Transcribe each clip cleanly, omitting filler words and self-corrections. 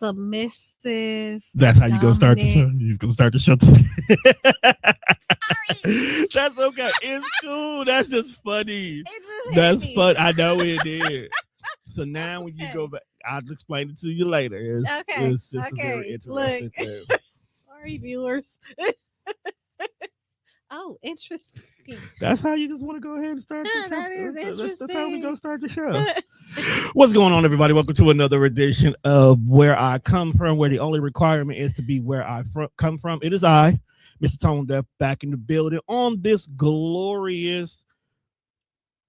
submissive. That's how you gonna start the show. You're gonna start the show today. Sorry. That's okay. It's cool. That's just funny. It just That's hit me. fun. I know it did. So now when you go back, I'll explain it to you later. It's just a very interesting thing. Sorry, viewers. Oh, interesting. That's how you just want to go ahead and start the show. That is interesting. That's how we gonna start the show. What's going on, everybody? Welcome to another edition of Where I Come From, where the only requirement is to be where I come from. It is I, Mr. Tone Deaf, back in the building on this glorious,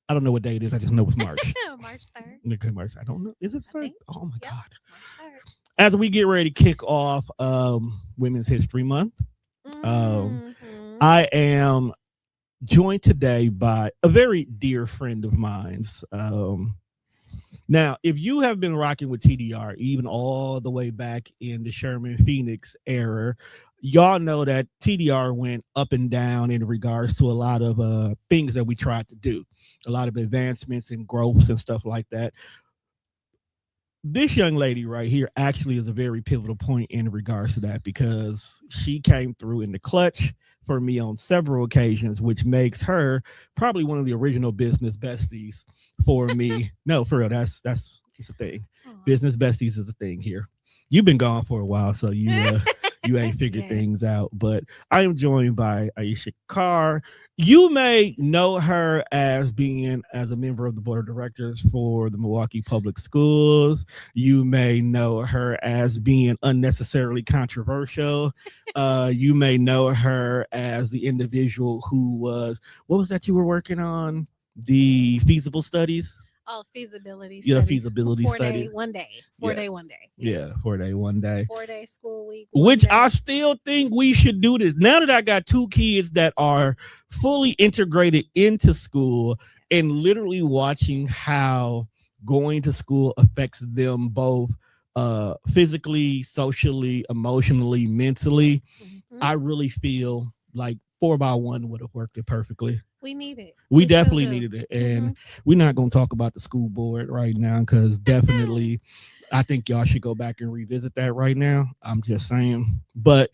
I don't know what day it is. I just know it's March. March 3rd. Okay, March. I don't know. Is it 3rd? Oh my God. March 3rd. As we get ready to kick off Women's History Month, I am joined today by a very dear friend of mine's. Now, if you have been rocking with TDR, even all the way back in the Sherman Phoenix era, y'all know that TDR went up and down in regards to a lot of things that we tried to do, a lot of advancements and growths and stuff like that. This young lady right here actually is a very pivotal point in regards to that, because she came through in the clutch for me on several occasions, which makes her probably one of the original business besties for me. No, for real, that's it's a thing. Aww. Business besties is a thing here. You've been gone for a while, so you ain't figured things out. But I am joined by Aisha Carr. You may know her as a member of the board of directors for the Milwaukee Public Schools. You may know her as being unnecessarily controversial. You may know her as the individual who was, what was that you were working on? The feasible studies? Oh, feasibility. Yeah, feasibility study. 4 day, 1 day. 4 day, 1 day. Yeah, 4 day, 1 day. 4-day school week. Which I still think we should do this. Now that I got two kids that are fully integrated into school and literally watching how going to school affects them both physically, socially, emotionally, mentally, I really feel like 4x1 would have worked it perfectly. We need it. We definitely needed it. And we're not going to talk about the school board right now, because definitely I think y'all should go back and revisit that right now. I'm just saying. But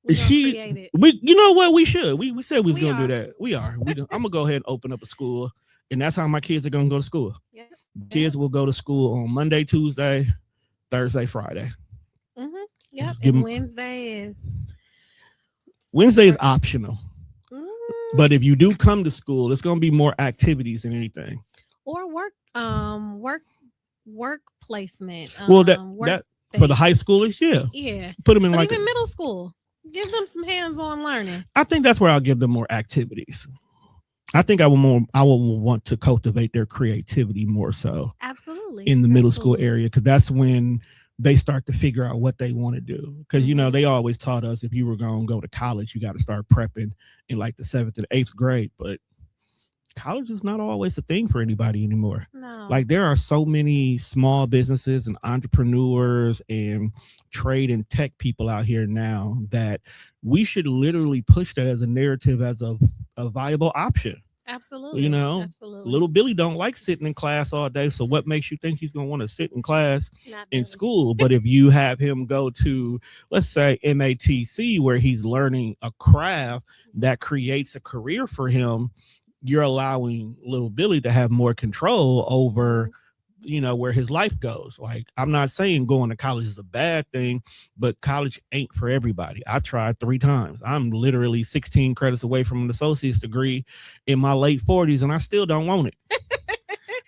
you know what? We should. We said we was going to do that. We are. I'm going to go ahead and open up a school. And that's how my kids are going to go to school. Yep. Kids will go to school on Monday, Tuesday, Thursday, Friday. Yep. And Wednesday is optional. But if you do come to school, it's going to be more activities than anything. Or work placement. Well, that for the high schoolers, yeah. Put them in even middle school. Give them some hands-on learning. I think that's where I'll give them more activities. I think I will want to cultivate their creativity more so. Absolutely. In the middle school area, because that's when they start to figure out what they want to do. Because, they always taught us if you were going to go to college, you got to start prepping in like the 7th and 8th grade. But college is not always a thing for anybody anymore. No. Like there are so many small businesses and entrepreneurs and trade and tech people out here now that we should literally push that as a narrative, as a viable option. Absolutely. Absolutely. Little Billy don't like sitting in class all day. So what makes you think he's going to want to sit in class in school? But if you have him go to, let's say, MATC, where he's learning a craft that creates a career for him, you're allowing little Billy to have more control over, where his life goes. Like, I'm not saying going to college is a bad thing, but college ain't for everybody. I tried 3 times. I'm literally 16 credits away from an associate's degree in my late 40s, and I still don't want it.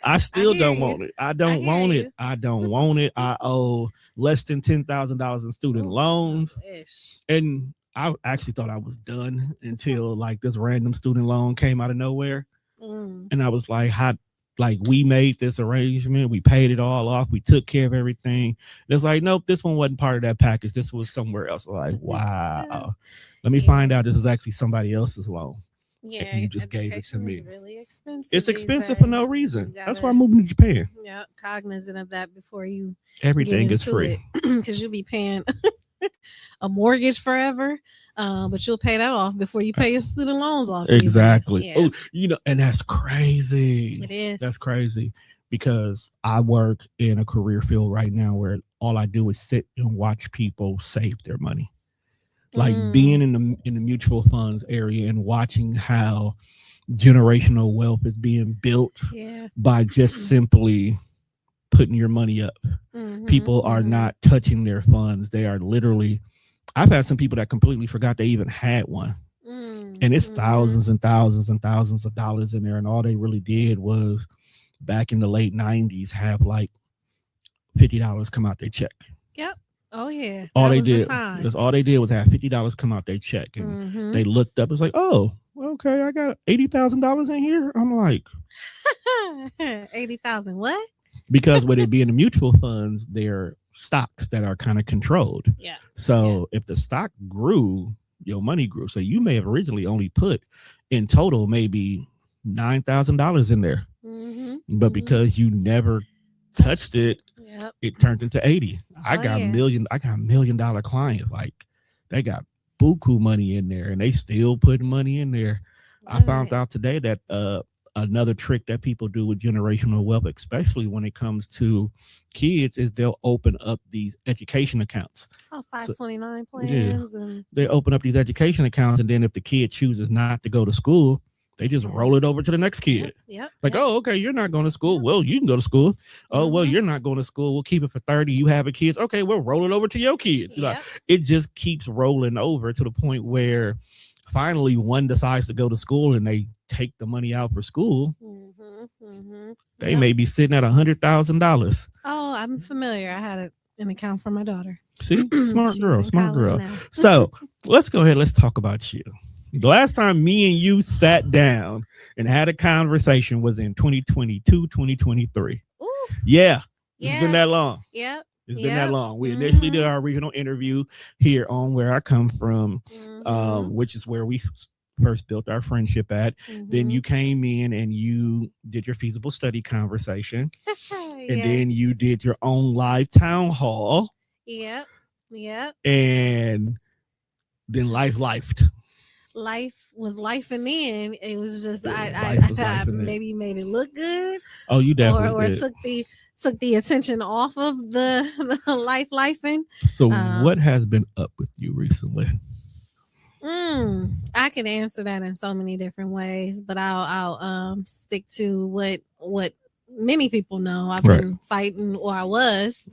I don't want it. I don't want it. I don't want it. I owe less than $10,000 in student loans. And I actually thought I was done until like this random student loan came out of nowhere. And I was like, we made this arrangement. We paid it all off. We took care of everything. And it's like, nope, this one wasn't part of that package. This was somewhere else. Like, wow. Let me find out this is actually somebody else's loan. Yeah. And you just gave it to me. Really expensive. It's expensive for no reason. That's why I'm moving to Japan. Yeah. Cognizant of that before you. Everything is free. Because you'll be paying a mortgage forever, but you'll pay that off before you pay your student loans off. Exactly. Yeah. Oh, and that's crazy. It is. That's crazy. because I work in a career field right now where all I do is sit and watch people save their money. Like being in the mutual funds area and watching how generational wealth is being built by just simply putting your money up. People are not touching their funds. They are literally, I've had some people that completely forgot they even had one. And it's thousands and thousands and thousands of dollars in there. And all they really did was back in the late 90s have like $50 come out their check. Yep. Oh yeah. All they did was have $50 come out their check. And they looked up, it's like, oh, okay, I got $80,000 in here. I'm like 80,000 what? Because with it being the mutual funds, they're stocks that are kind of controlled. Yeah. So if the stock grew, your money grew. So you may have originally only put in total maybe $9,000 in there. But because you never touched it, it turned into 80. I got $1 million clients. Like they got buku money in there and they still putting money in there. I found out today that another trick that people do with generational wealth, especially when it comes to kids, is they'll open up these education accounts. 529 plans. And they open up these education accounts, and then if the kid chooses not to go to school, they just roll it over to the next kid. Oh, okay, you're not going to school. Well, you can go to school. Oh, well, you're not going to school. We'll keep it for 30. You have kids. Okay, we'll roll it over to your kids. Like, it just keeps rolling over to the point where finally one decides to go to school and they take the money out for school. They may be sitting at $100,000. Oh, I'm familiar. I had an account for my daughter. See, smart girl. So let's go ahead. Let's talk about you. The last time me and you sat down and had a conversation was in 2022, 2023. Ooh. Yeah. It's been that long. Yeah. It's been that long. We initially did our regional interview here on Where I Come From, which is where we first built our friendship at. Then you came in and you did your feasible study conversation. And then you did your own live town hall. Yep. And then life was life, and then it was just I maybe made it look good. Oh, you definitely did. took the attention off of the life-and. So what has been up with you recently? I can answer that in so many different ways, but I'll stick to what many people know. I've been fighting, or I was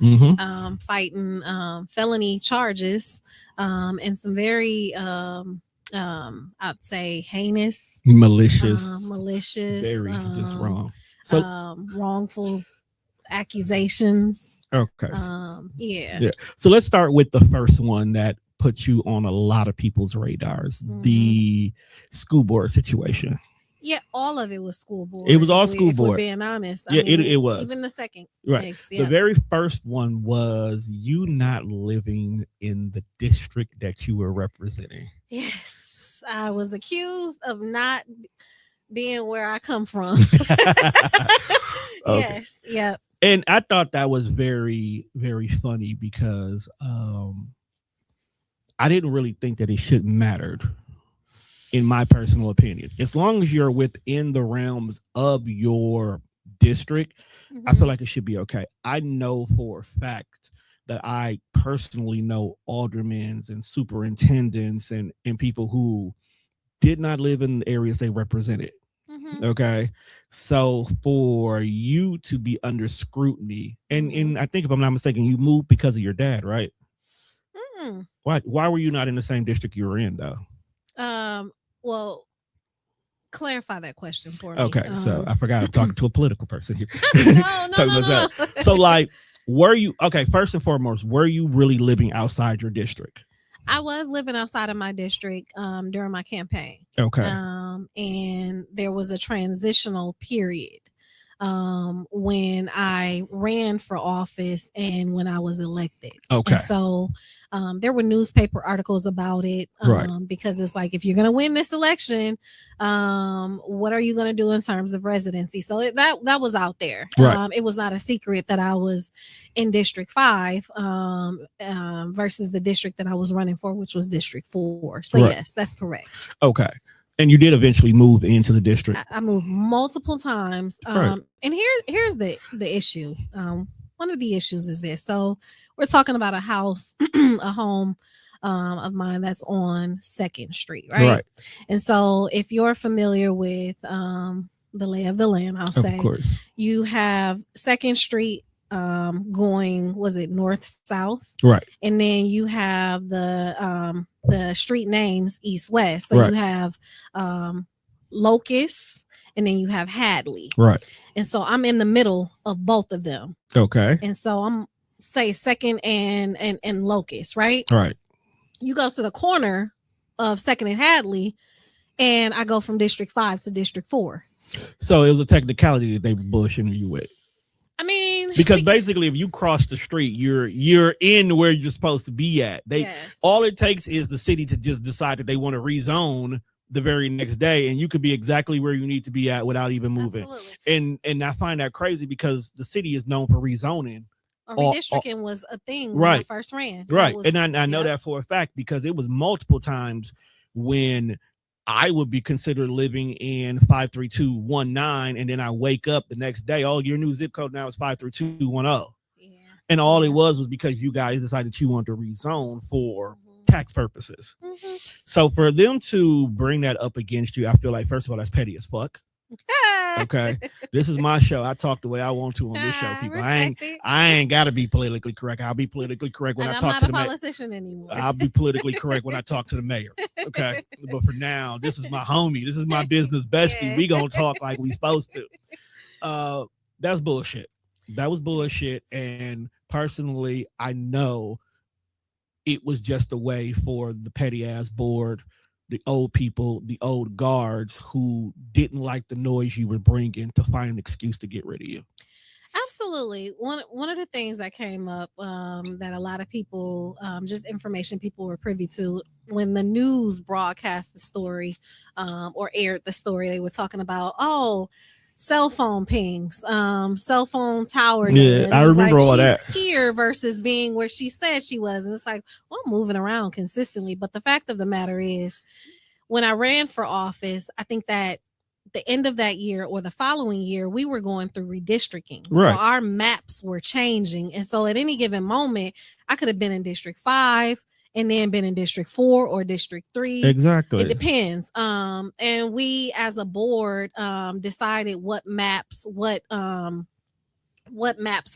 fighting felony charges and some very I'd say heinous, malicious, very just wrong. So wrongful accusations. Okay. Yeah. So let's start with the first one that put you on a lot of people's radars, the school board situation. Yeah, all of it was school board. It was all school board. If we're being honest. It was. Even the second. Right. The very first one was you not living in the district that you were representing. Yes. I was accused of not being where I come from. Yes. Yep. And I thought that was very, very funny because I didn't really think that it should matter. In my personal opinion, as long as you're within the realms of your district, I feel like it should be okay. I know for a fact that I personally know aldermen and superintendents and people who did not live in the areas they represented. Okay. So for you to be under scrutiny, and I think if I'm not mistaken, you moved because of your dad, right? Why were you not in the same district you were in though? Well, clarify that question for me. Okay, so I forgot I'm talking to a political person here. No. So, like, were you first and foremost, were you really living outside your district? I was living outside of my district during my campaign. Okay. And there was a transitional period when I ran for office and when I was elected. Okay. And so there were newspaper articles about it because it's like, if you're going to win this election, what are you going to do in terms of residency? So that was out there. Right. It was not a secret that I was in District 5 versus the district that I was running for, which was District 4. So yes, that's correct. Okay. And you did eventually move into the district. I moved multiple times. Right. And here's the issue. One of the issues is this. So we're talking about a house, a home of mine that's on 2nd Street, right? And so if you're familiar with the lay of the land, I'll say, of course, you have 2nd Street going, was it north south? Right. And then you have the street names east west. So you have Locust, and then you have Hadley. Right. And so I'm in the middle of both of them. Okay. And so I'm say 2nd and Locust, right? Right. You go to the corner of 2nd and Hadley, and I go from District 5 to District 4. So it was a technicality that they were bullshitting you with. I mean, because basically, if you cross the street, you're in where you're supposed to be at. All it takes is the city to just decide that they want to rezone the very next day, and you could be exactly where you need to be at without even moving. Absolutely. And I find that crazy because the city is known for rezoning. Redistricting was a thing when I first ran. Right. And I know that for a fact because it was multiple times when I would be considered living in 53219, and then I wake up the next day. Oh, your new zip code now is 53210. Yeah. And all it was because you guys decided you wanted to rezone for tax purposes. Mm-hmm. So for them to bring that up against you, I feel like, first of all, that's petty as fuck. Okay, this is my show. I talk the way I want to on this show, people. I ain't gotta be politically correct. I'll be politically correct when I talk to the mayor. I'm not a politician anymore. I'll be politically correct when I talk to the mayor. Okay, but for now, this is my homie. This is my business bestie. Yeah. We gonna talk like we supposed to. That's bullshit. That was bullshit. And personally, I know it was just a way for the petty ass board, the old people, the old guards who didn't like the noise you were bringing to find an excuse to get rid of you. Absolutely. One of the things that came up that a lot of people, just information people were privy to when the news broadcast the story or aired the story, they were talking about, cell phone pings, cell phone tower. Yeah, I remember all that. Here versus being where she said she was. And it's like, well, I'm moving around consistently. But the fact of the matter is, when I ran for office, I think that the end of that year or the following year, we were going through redistricting. Right. So our maps were changing. And so at any given moment, I could have been in District 5 and then been in District 4 or District 3. Exactly. It depends. And we as a board decided what maps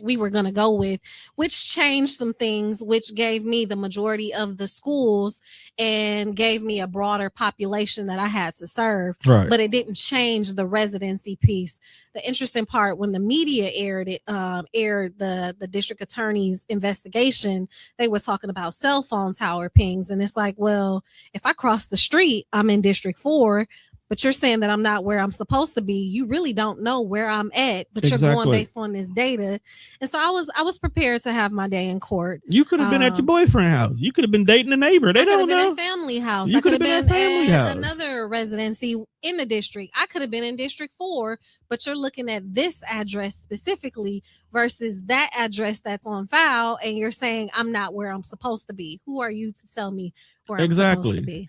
we were going to go with, which changed some things, which gave me the majority of the schools and gave me a broader population that I had to serve. Right. But it didn't change the residency piece. The interesting part, when the media aired the district attorney's investigation, they were talking about cell phone tower pings. And it's like, well, if I cross the street, I'm in District 4, but you're saying that I'm not where I'm supposed to be. You really don't know where I'm at, but you're going based on this data. And so I was prepared to have my day in court. You could have been at your boyfriend's house. You could have been dating a neighbor. They don't know. I could have been at family house. You could have been at family house. Another residency in the district. I could have been in District 4, but you're looking at this address specifically versus that address that's on file, and you're saying I'm not where I'm supposed to be. Who are you to tell me where I'm supposed to be?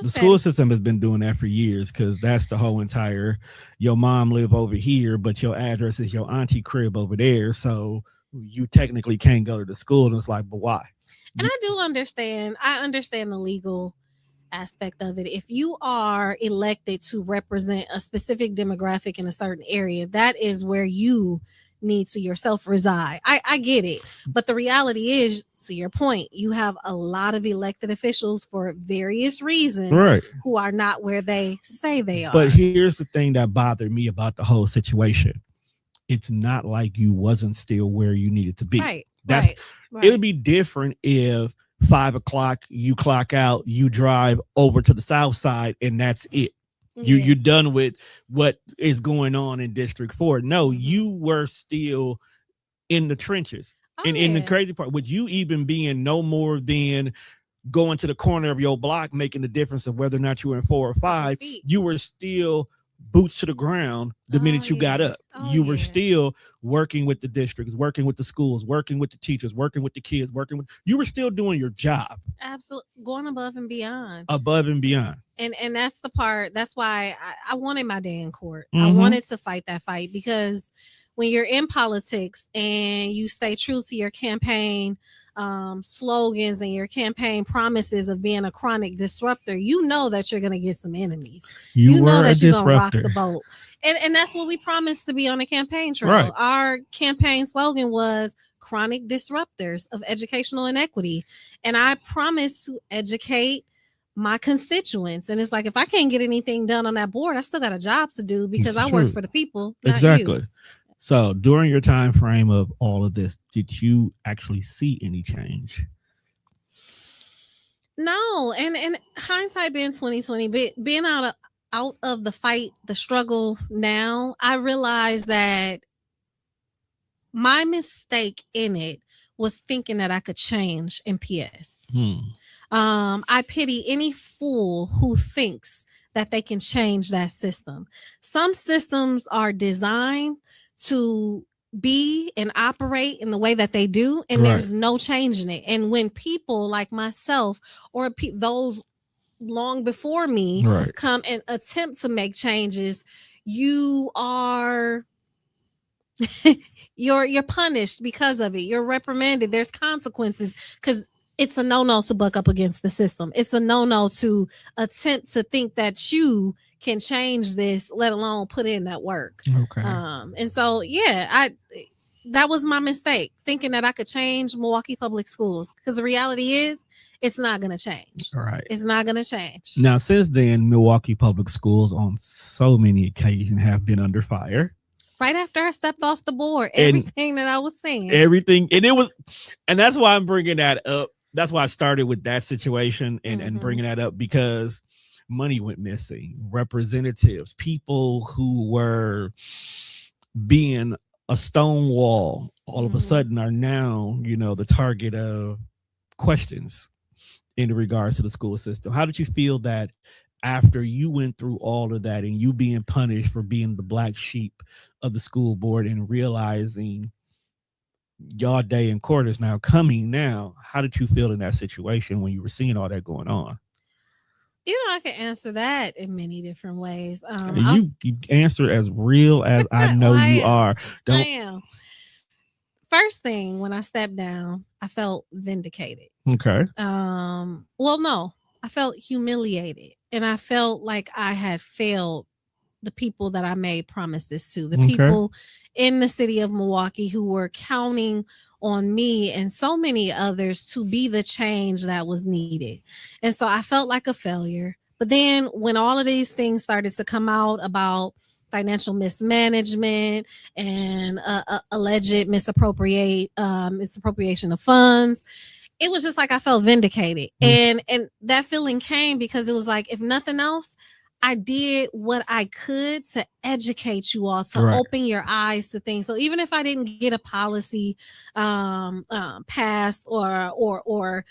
The school system has been doing that for years, because that's the whole entire, your mom live over here, but your address is your auntie crib over there. So you technically can't go to the school. And it's like, but why? And I understand the legal aspect of it. If you are elected to represent a specific demographic in a certain area, that is where you need to yourself reside. I get it. But the reality is, to your point, you have a lot of elected officials for various reasons, right, who are not where they say they are. But here's the thing that bothered me about the whole situation. It's not like you wasn't still where you needed to be. Right. It would be different if 5 o'clock you clock out, you drive over to the south side, and that's it. You're done with what is going on in District 4. No, you were still in the trenches. And the crazy part, with you even being no more than going to the corner of your block, making the difference of whether or not you were in 4 or 5, you were still boots to the ground the minute you got up. You were still working with the districts, working with the schools, working with the teachers, working with the kids, you were still doing your job. Absolutely. Going above and beyond. Above and beyond. And that's the part, that's why I wanted my day in court. I wanted to fight that fight, because when you're in politics and you stay true to your campaign slogans and your campaign promises of being a chronic disruptor, you know that you're going to get some enemies. You know that you're going to rock the boat. And that's what we promised to be on the campaign trail. Right. Our campaign slogan was chronic disruptors of educational inequity. And I promised to educate my constituents. And it's like, if I can't get anything done on that board, I still got a job to do, because I work for the people. Exactly. So during your time frame of all of this, did you actually see any change? No. And hindsight being 2020, being out of the fight, the struggle now, I realized that my mistake in it was thinking that I could change MPS. I pity any fool who thinks that they can change that system. Some systems are designed to be and operate in the way that they do, and there's no changing it. And when people like myself or those long before me come and attempt to make changes, you are you're punished because of it. You're reprimanded. There's consequences, because it's a no-no to buck up against the system. It's a no-no to attempt to think that you can change this, let alone put in that work. Okay. And so, that was my mistake, thinking that I could change Milwaukee Public Schools, because the reality is it's not going to change. All right. It's not going to change. Now, since then, Milwaukee Public Schools on so many occasions have been under fire. Right after I stepped off the board, everything that I was saying. Everything. And that's why I'm bringing that up. That's why I started with that situation and bringing that up, because money went missing. Representatives, people who were being a stone wall, all of a sudden are now, the target of questions in regards to the school system. How did you feel that after you went through all of that and you being punished for being the black sheep of the school board and realizing your day in court is now coming now? How did you feel in that situation when you were seeing all that going on? I can answer that in many different ways. You answer as real as I know you are. I am. First thing, when I stepped down, I felt vindicated. Okay. Well, no, I felt humiliated, and I felt like I had failed the people that I made promises to, the people in the city of Milwaukee who were counting on me and so many others to be the change that was needed. And so I felt like a failure. But then when all of these things started to come out about financial mismanagement and alleged misappropriation of funds, it was just like I felt vindicated. And that feeling came because it was like, if nothing else, I did what I could to educate you all, to open your eyes to things. So even if I didn't get a policy passed or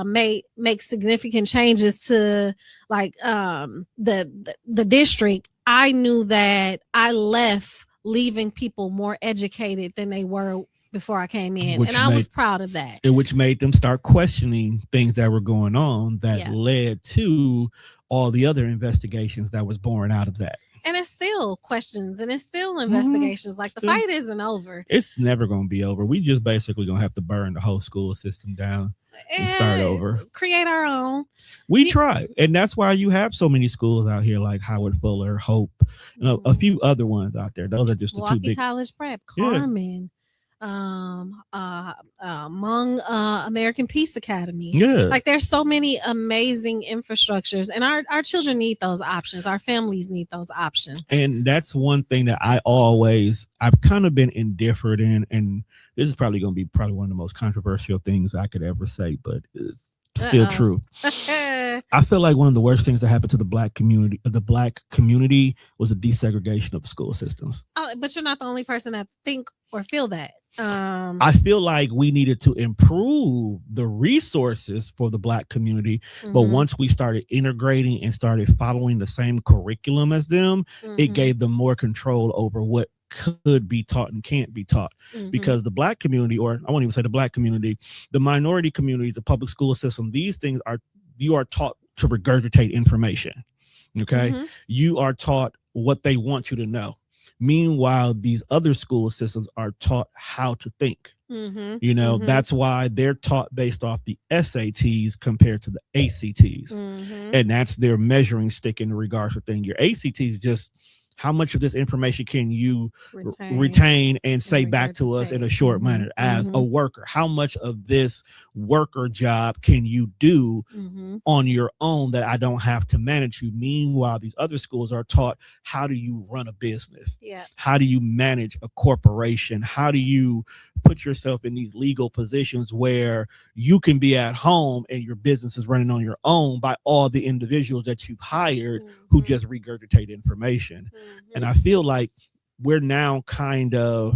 make significant changes to like the district, I knew that I left leaving people more educated than they were before I came in. And I was proud of that. Which made them start questioning things that were going on that led to all the other investigations that was born out of that. And it's still questions and it's still investigations. Like the fight isn't over. It's never going to be over. We just basically going to have to burn the whole school system down and start over. Create our own. We try. And that's why you have so many schools out here like Howard Fuller, Hope, a few other ones out there. Those are just the two big. College Prep, Carmen. Among American Peace Academy. Like there's so many amazing infrastructures, and our children need those options. Our families need those options. And that's one thing that I've kind of been indifferent in, and this is probably going to be one of the most controversial things I could ever say, but it's still true. I feel like one of the worst things that happened to the black community was the desegregation of the school systems. But you're not the only person that think or feel that. I feel like we needed to improve the resources for the Black community. But once we started integrating and started following the same curriculum as them, it gave them more control over what could be taught and can't be taught. Because the Black community, or I won't even say the Black community, the minority communities, the public school system, these things are, you are taught to regurgitate information. Okay. You are taught what they want you to know. Meanwhile, these other school systems are taught how to think. You know, that's why they're taught based off the SATs compared to the ACTs. And that's their measuring stick in regards to things. Your ACTs just how much of this information can you retain and say back to us in a short manner as a worker? How much of this worker job can you do on your own that I don't have to manage you? Meanwhile, these other schools are taught, how do you run a business? How do you manage a corporation? How do you put yourself in these legal positions where you can be at home and your business is running on your own by all the individuals that you've hired who just regurgitate information? And I feel like we're now kind of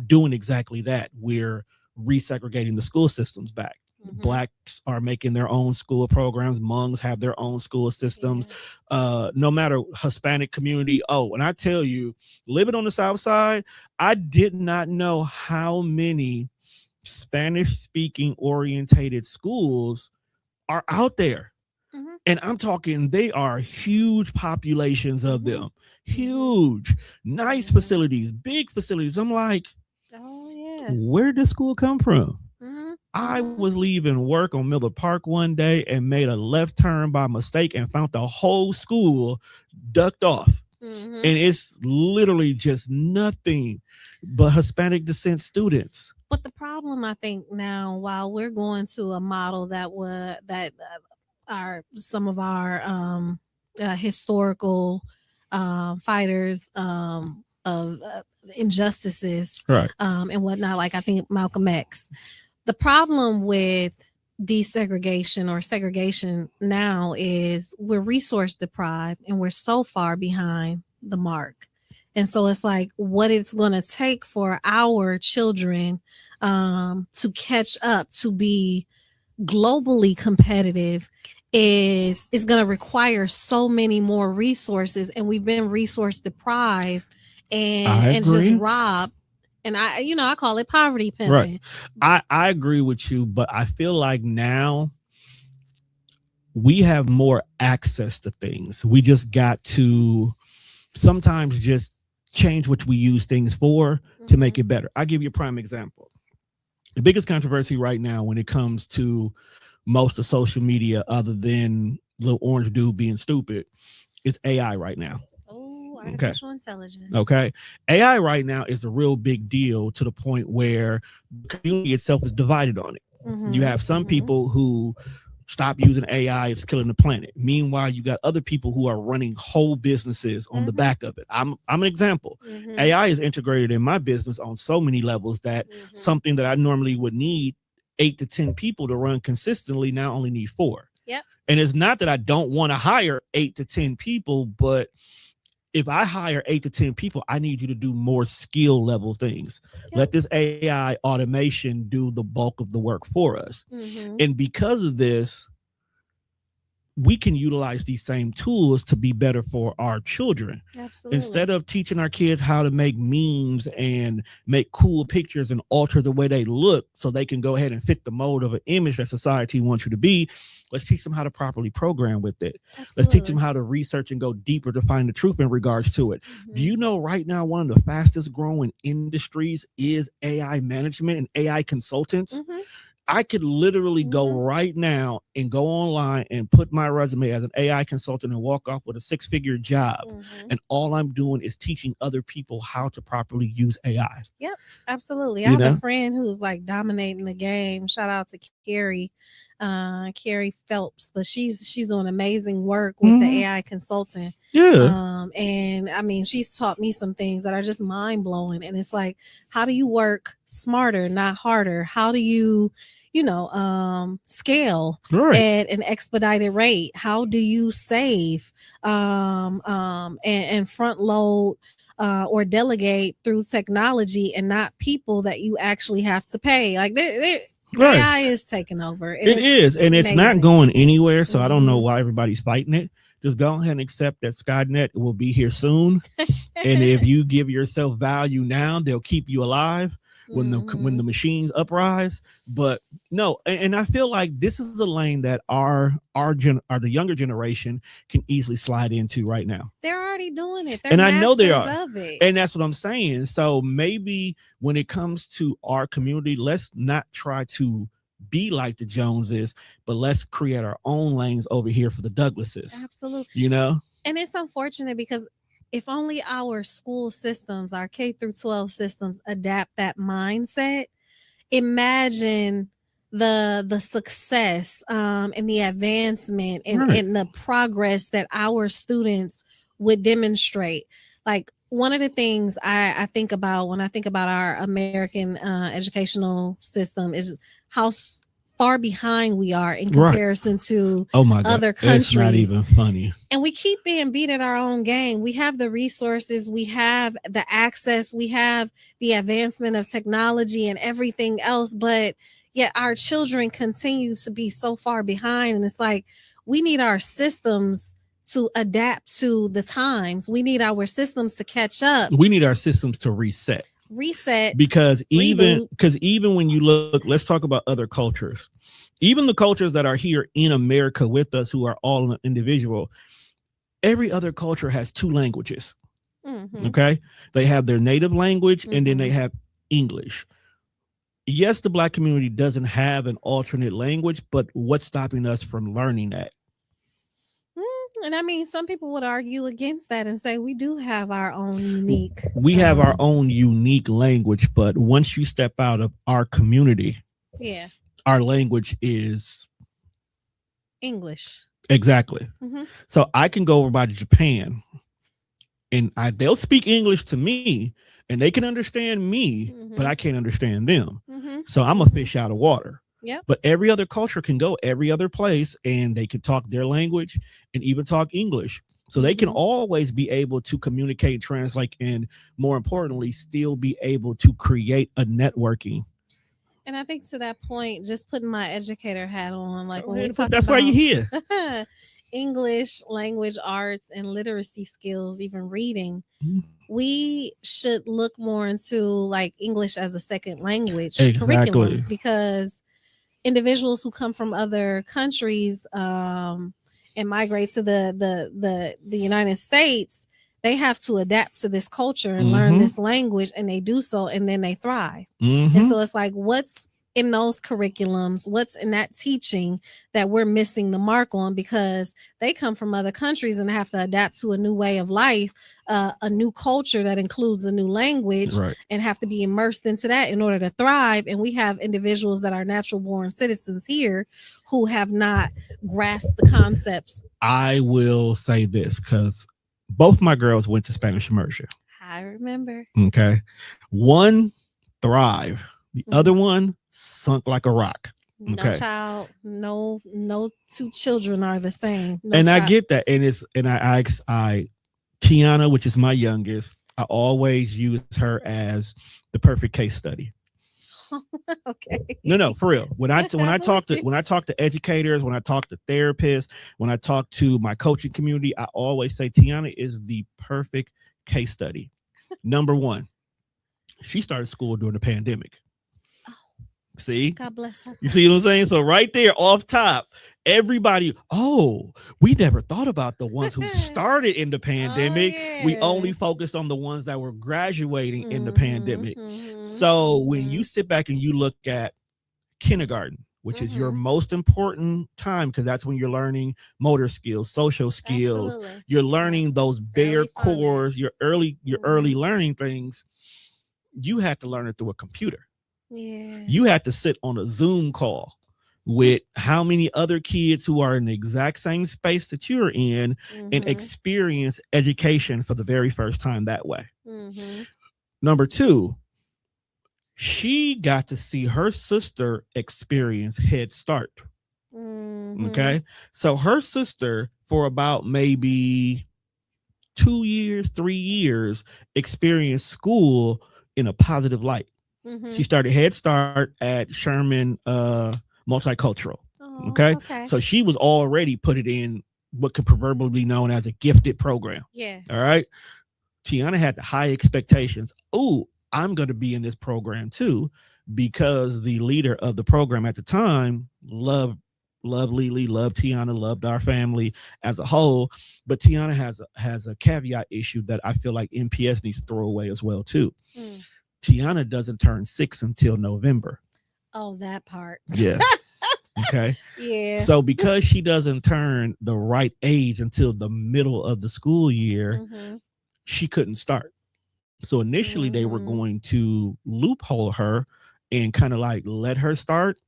doing exactly that. We're resegregating the school systems back. Blacks are making their own school programs. Hmongs have their own school systems. No matter Hispanic community. Oh, and I tell you, living on the South Side, I did not know how many Spanish speaking orientated schools are out there. And I'm talking, they are huge populations of them. Huge, nice facilities, big facilities. I'm like, oh yeah, where did school come from? I was leaving work on Miller Park one day and made a left turn by mistake and found the whole school ducked off. And it's literally just nothing but Hispanic descent students. But the problem, I think now, while we're going to a model that some of our historical fighters of injustices, right, and whatnot, like I think Malcolm X. The problem with desegregation or segregation now is we're resource deprived and we're so far behind the mark. And so it's like what it's going to take for our children to catch up, to be globally competitive is going to require so many more resources. And we've been resource deprived and just robbed. And I call it poverty pimping. Right. I agree with you, but I feel like now we have more access to things. We just got to sometimes just change what we use things for to make it better. I'll give you a prime example. The biggest controversy right now when it comes to most of social media, other than little orange dude being stupid, is AI right now. Artificial intelligence. Okay. AI right now is a real big deal to the point where the community itself is divided on it. You have some people who stop using AI, it's killing the planet. Meanwhile, you got other people who are running whole businesses on the back of it. I'm an example. AI is integrated in my business on so many levels that something that I normally would need 8 to 10 people to run consistently now only need 4. Yep. And it's not that I don't want to hire 8 to 10 people, but if I hire 8 to 10 people, I need you to do more skill level things. Yep. Let this AI automation do the bulk of the work for us. And because of this, we can utilize these same tools to be better for our children. Absolutely. Instead of teaching our kids how to make memes and make cool pictures and alter the way they look so they can go ahead and fit the mold of an image that society wants you to be, let's teach them how to properly program with it. Absolutely. Let's teach them how to research and go deeper to find the truth in regards to it. Do you know right now one of the fastest growing industries is AI management and AI consultants? I could literally go right now and go online and put my resume as an AI consultant and walk off with a 6-figure job. And all I'm doing is teaching other people how to properly use AI. Yep, absolutely. I have a friend who's like dominating the game. Shout out to Carrie Phelps, but she's doing amazing work with the AI consultant. Yeah. And I mean, she's taught me some things that are just mind blowing. And it's like, how do you work smarter, not harder? How do you scale Right. at an expedited rate? How do you save and front load or delegate through technology and not people that you actually have to pay? Like Right. AI is taking over, and It is, it's and it's not amazing. going anywhere. So I don't know Mhm. why everybody's fighting it. Just go ahead and accept that Skynet will be here soon. And if you give yourself value now, they'll keep you alive when the Mhm. machines uprise. But no, and I feel like this is a lane that our the younger generation can easily slide into right now. They're already doing it. They're And I know they masters are. of it. And that's what I'm saying. So maybe when it comes to our community, let's not try to be like the Joneses, but let's create our own lanes over here for the Douglases. Absolutely. You know? And it's unfortunate because if only our school systems, our K through 12 systems adapt that mindset, imagine the success and the advancement Right. and the progress that our students would demonstrate. Like one of the things I think about when I think about our American educational system is how far behind we are in Right. comparison to Oh my God. other It's not countries. even funny. And we keep being beat at our own game. We have the resources, we have the access, we have the advancement of technology and everything else, but yet our children continue to be so far behind. And it's like we need our systems to adapt to the times. We need our systems to catch up, We need our systems to reset. Because reboot. even when you look, let's talk about other cultures. Even the cultures that are here in America with us, who are all individual, every other culture has two languages. Mm-hmm. Okay. They have their native language and then they Mm-hmm. have English. Yes, the Black community doesn't have an alternate language, but what's stopping us from learning that? And I mean, some people would argue against that and say we do have our own unique. We have our own unique language, but once you step out of our community, Yeah, our language is English. exactly. Mm-hmm. So I can go over by Japan and they'll speak English to me and they can understand me, but I can't understand them. Mm-hmm. So I'm a fish out of water. Yep. But every other culture can go every other place and they can talk their language and even talk English. So they can always be able to communicate, translate, and more importantly, still be able to create a networking. And I think to that point, just putting my educator hat on, like when we talk That's why you're here. English, language arts, and literacy skills, even reading, we should look more into like English as a second language curriculums, because individuals who come from other countries and migrate to the United States, they have to adapt to this culture and learn this language, and they do so, and then they thrive. And so it's like, what's in those curriculums, what's in that teaching that we're missing the mark on, because they come from other countries and have to adapt to a new way of life, a new culture that includes a new language, Right. and have to be immersed into that in order to thrive. And we have individuals that are natural born citizens here who have not grasped the concepts. I will say this because both my girls went to Spanish immersion. I remember. Okay. One thrived. The other one sunk like a rock. No child, no two children are the same. No and child. I get that. And I Tiana, which is my youngest, I always use her as the perfect case study. Okay. No, for real. When I talk to educators, when I talk to therapists, when I talk to my coaching community, I always say Tiana is the perfect case study. Number one, she started school during the pandemic. See? God bless her. You see what I'm saying? So right there off top, everybody, we never thought about the ones who started in the pandemic. We only focused on the ones that were graduating in the pandemic. So when you sit back and you look at kindergarten, which is your most important time, because that's when you're learning motor skills, social skills. Absolutely. You're learning those bare cores, your early learning things. You have to learn it through a computer. Yeah. You have to sit on a Zoom call with how many other kids who are in the exact same space that you're in and experience education for the very first time that way. Number two, she got to see her sister experience Head Start. Okay. So her sister, for about maybe 2 years, 3 years, experienced school in a positive light. She started Head Start at Sherman Multicultural. Okay. So she was already put it in what could proverbially be known as a gifted program. Yeah. All right. Tiana had the high expectations. Oh, I'm going to be in this program too, because the leader of the program at the time loved Lily, loved Tiana, loved our family as a whole. But Tiana has a caveat issue that I feel like MPS needs to throw away as well too. Tiana doesn't turn 6 until November. Oh, that part. Yes. Okay. Yeah. So because she doesn't turn the right age until the middle of the school year, she couldn't start. So initially they were going to loophole her and kind of like let her start.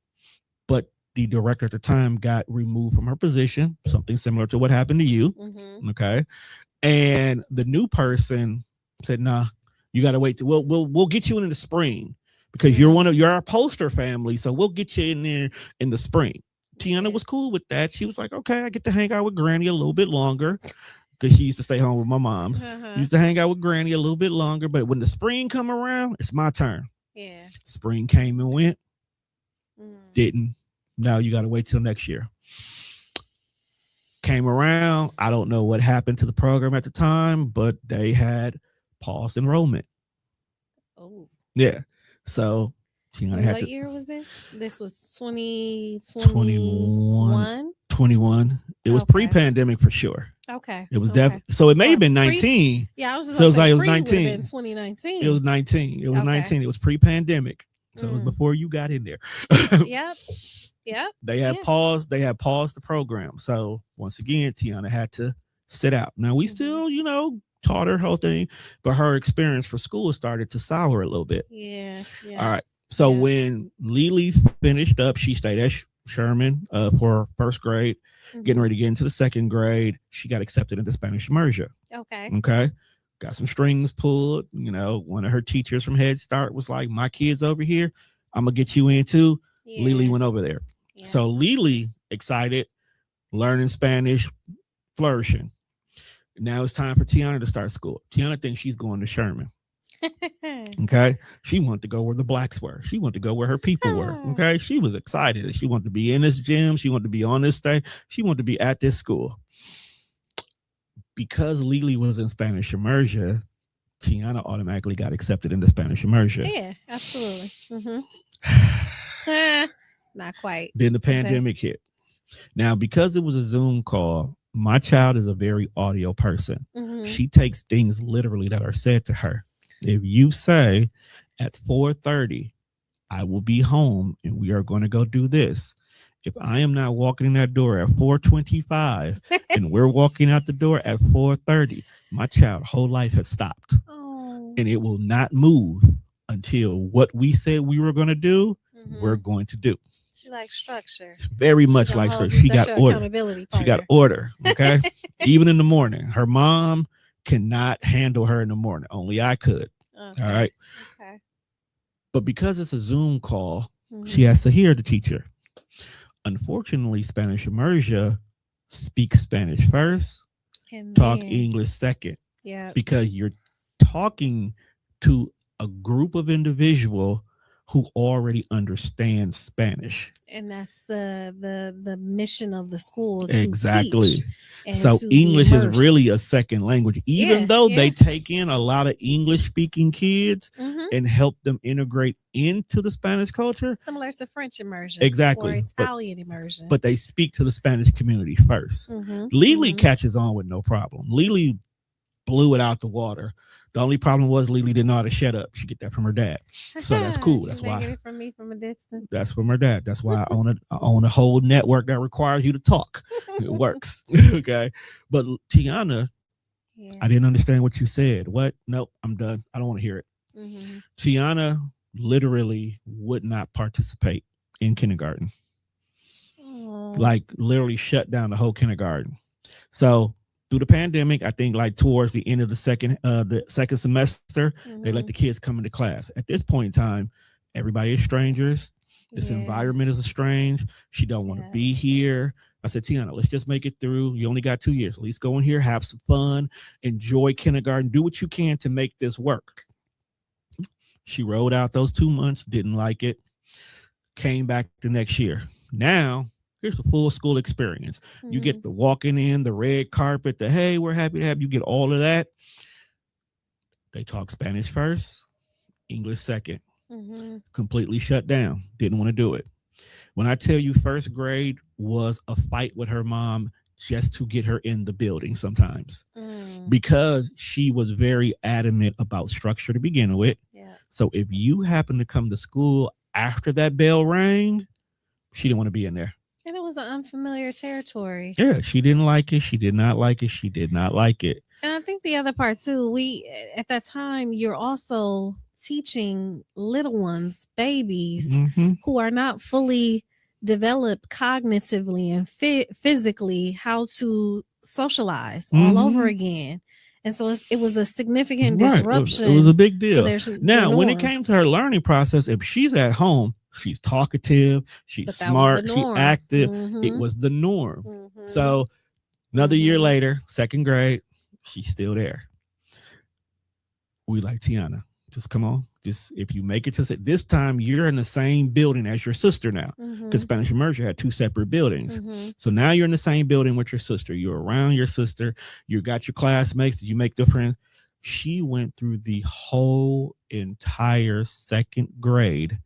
But the director at the time got removed from her position, something similar to what happened to you. Okay. And the new person said, nah, you got to wait. We'll get you in the spring because you're our poster family. So we'll get you in there in the spring. Tiana was cool with that. She was like, okay, I get to hang out with Granny a little bit longer, because she used to stay home with my moms. Used to hang out with Granny a little bit longer. But when the spring come around, it's my turn. Yeah. Spring came and went. Didn't. Now you got to wait till next year. Came around. I don't know what happened to the program at the time, but they had paused enrollment. Oh. Yeah. So what year was this? This was 2021. 21. It was pre-pandemic for sure. Okay. It was definitely. So it may have been 19. Yeah, I was just so it was 19. Been 2019. It was 19. It was 19. It was pre-pandemic. So it was before you got in there. Yep. They had paused. They had paused the program. So once again, Tiana had to sit out. Now we still, taught her whole thing, but her experience for school started to sour a little bit. Yeah. All right. So when Lily finished up, she stayed at Sherman for first grade, getting ready to get into the second grade. She got accepted into Spanish immersion. Okay. Got some strings pulled. One of her teachers from Head Start was like, my kid's over here. I'm going to get you in too. Yeah. Lily went over there. Yeah. So Lily, excited, learning Spanish, flourishing. Now it's time for Tiana to start school. Tiana thinks she's going to Sherman. Okay. She wanted to go where the blacks were. She wanted to go where her people were. Okay. She was excited. She wanted to be in this gym. She wanted to be on this stage. She wanted to be at this school. Because Lily was in Spanish immersion, Tiana automatically got accepted into Spanish immersion. Yeah, absolutely. Not quite. Then the pandemic hit. Now, because it was a Zoom call, my child is a very audio person. She takes things literally that are said to her. If you say at 4:30, I will be home and we are going to go do this. If I am not walking in that door at 4:25 and we're walking out the door at 4:30, my child's whole life has stopped. And it will not move until what we said we were going to do, we're going to do. She likes structure. Very much like structure. She got order. She got order. Okay. Even in the morning. Her mom cannot handle her in the morning. Only I could. All right. Okay. But because it's a Zoom call, she has to hear the teacher. Unfortunately, Spanish immersion speaks Spanish first, talk English second. Yeah. Because you're talking to a group of individuals who already understand Spanish. And that's the mission of the school. Exactly. So English is really a second language, even though they take in a lot of English speaking kids and help them integrate into the Spanish culture. Similar to French immersion. Exactly. Or Italian immersion. But they speak to the Spanish community first. Lily catches on with no problem. Lily blew it out the water. The only problem was Lily didn't know how to shut up. She get that from her dad. So that's cool. That's why. Get it from me from a distance. That's from her dad. That's why I own a whole network that requires you to talk. It works. Okay. But Tiana, I didn't understand what you said. What? Nope, I'm done. I don't want to hear it. Tiana literally would not participate in kindergarten. Like literally shut down the whole kindergarten. So through the pandemic, I think like towards the end of the second semester, they let the kids come into class. At this point in time, Everybody is strangers. This environment is strange. She don't want to be here. I said, Tiana, let's just make it through. You only got 2 years. At least go in here, have some fun, enjoy kindergarten, do what you can to make this work. She rode out those 2 months, didn't like it, came back the next year. Now, here's a full school experience. You get the walking in, the red carpet, the hey, we're happy to have you, get all of that. They talk Spanish first, English second. Completely shut down. Didn't want to do it. When I tell you first grade was a fight with her mom just to get her in the building sometimes, because she was very adamant about structure to begin with. So if you happen to come to school after that bell rang, she didn't want to be in there. And it was an unfamiliar territory. Yeah, she didn't like it. She did not like it. She did not like it. And I think the other part too, we at that time, you're also teaching little ones, babies, who are not fully developed cognitively and physically, how to socialize all over again. And so it was a significant disruption. It was a big deal. Now, when it came to her learning process, if she's at home, she's talkative, she's smart, she's active. It was the norm. So another year later, second grade, she's still there. We like, Tiana, just come on. Just if you make it to this time, you're in the same building as your sister now, because Spanish immersion had 2 separate buildings. So now you're in the same building with your sister. You're around your sister. You got your classmates. You make the friends. She went through the whole entire second grade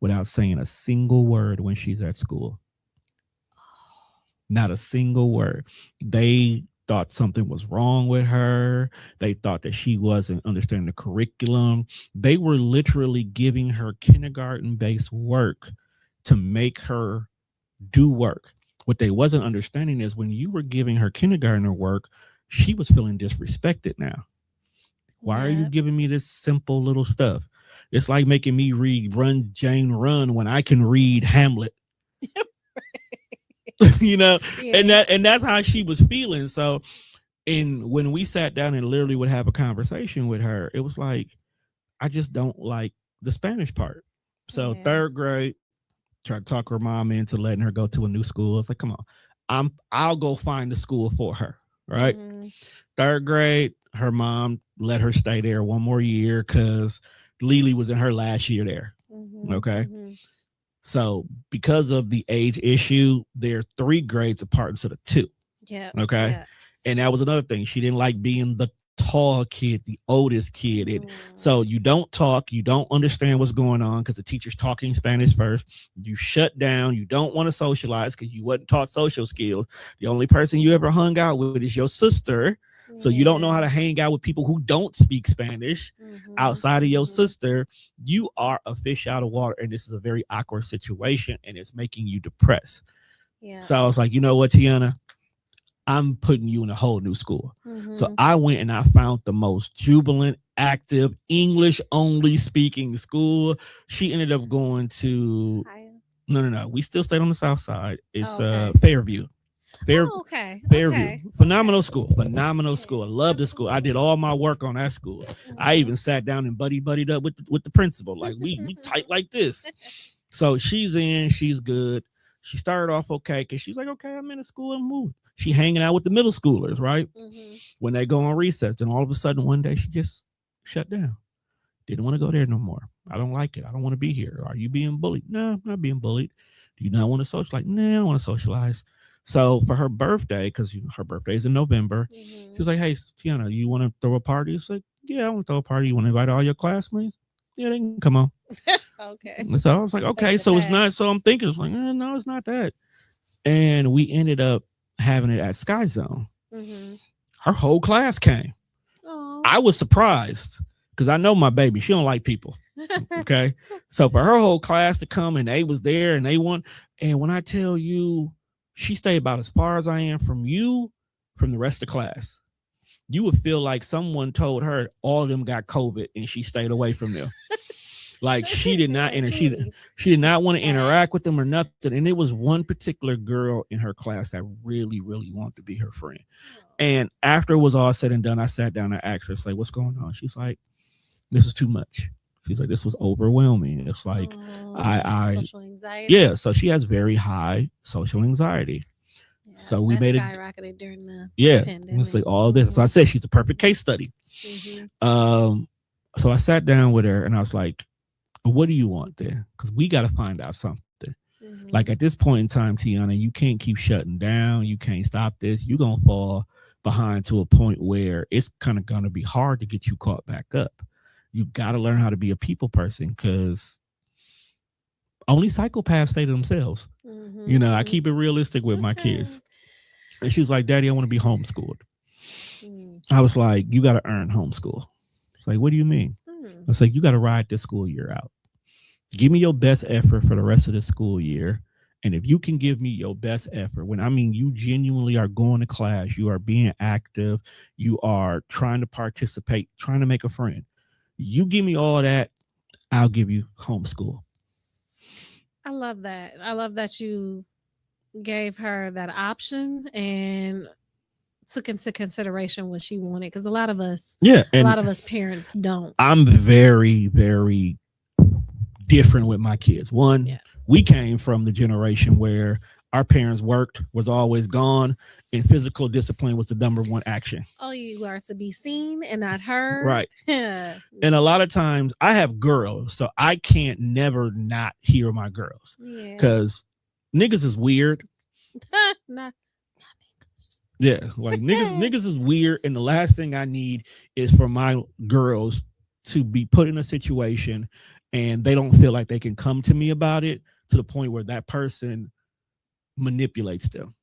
without saying a single word when she's at school. Not a single word. They thought something was wrong with her. They thought that she wasn't understanding the curriculum. They were literally giving her kindergarten-based work to make her do work. What they wasn't understanding is when you were giving her kindergarten work, she was feeling disrespected now. Why are you giving me this simple little stuff? It's like making me read Run, Jane, Run when I can read Hamlet. You know, and that's how she was feeling. So, and when we sat down and literally would have a conversation with her, it was like, I just don't like the Spanish part. So third grade, tried to talk her mom into letting her go to a new school. It's like, come on, I'll go find a school for her. Right. Third grade, her mom let her stay there one more year because Lily was in her last year there. Okay. So because of the age issue, they're 3 grades apart instead of 2. Yeah. Okay. Yeah. And that was another thing. She didn't like being the tall kid, the oldest kid. And so you don't talk, you don't understand what's going on because the teacher's talking Spanish first. You shut down. You don't want to socialize because you wasn't taught social skills. The only person you ever hung out with is your sister. So you don't know how to hang out with people who don't speak Spanish outside of your sister. You are a fish out of water. And this is a very awkward situation. And it's making you depressed. Yeah. So I was like, you know what, Tiana? I'm putting you in a whole new school. So I went and I found the most jubilant, active, English only speaking school. She ended up going to no. We still stayed on the south side. It's Fairview. Fairview. Phenomenal school. Phenomenal school. I love the school. I did all my work on that school. I even sat down and buddied up with the principal. Like we tight like this. So she's in, she's good. She started off okay because she's like, okay, I'm in a school and moved. She hanging out with the middle schoolers, right? When they go on recess, then all of a sudden one day she just shut down. Didn't want to go there no more. I don't like it. I don't want to be here. Are you being bullied? No, I'm not being bullied. Do you not want to socialize? No, I don't want to socialize. So for her birthday, because her birthday is in November, she was like, hey, Tiana, you want to throw a party? It's like, yeah, I want to throw a party. You want to invite all your classmates? Yeah, they can come on. Okay. And so I was like, okay, so it's not. So I'm thinking, it's like, no, it's not that. And we ended up having it at Sky Zone. Her whole class came. Aww. I was surprised because I know my baby. She don't like people. Okay. So for her whole class to come and they was there and they won. And when I tell you, she stayed about as far as I am from the rest of the class. You would feel like someone told her all of them got COVID and she stayed away from them. Like she did not she did not want to interact with them or nothing. And it was one particular girl in her class that really, really wanted to be her friend. And after it was all said and done, I sat down and asked her, like, what's going on? She's like, this is too much. She's like, this was overwhelming. It's like, social anxiety. Yeah. So she has very high social anxiety. Yeah, So we that made it. Skyrocketed during the pandemic. It's like all this. So I said she's a perfect case study. So I sat down with her and I was like, what do you want there? Because we got to find out something. Like at this point in time, Tiana, you can't keep shutting down. You can't stop this. You're going to fall behind to a point where it's kind of going to be hard to get you caught back up. You got to learn how to be a people person, because only psychopaths stay to themselves. You know, I keep it realistic with my kids. And she was like, Daddy, I want to be homeschooled. I was like, you got to earn homeschool. It's like, what do you mean? I was like, you got to ride this school year out. Give me your best effort for the rest of the school year. And if you can give me your best effort, when I mean you genuinely are going to class, you are being active, you are trying to participate, trying to make a friend, you give me all that, I'll give you homeschool. I love that. I love that you gave her that option and took into consideration what she wanted, because a lot of us parents don't. I'm very, very different with my kids. One, we came from the generation where our parents worked, was always gone, and physical discipline was the number one action. Oh, you are to be seen and not heard. Right. And a lot of times I have girls, so I can't never not hear my girls. Because niggas is weird. not niggas. Yeah, like niggas is weird, and the last thing I need is for my girls to be put in a situation and they don't feel like they can come to me about it, to the point where that person manipulates them.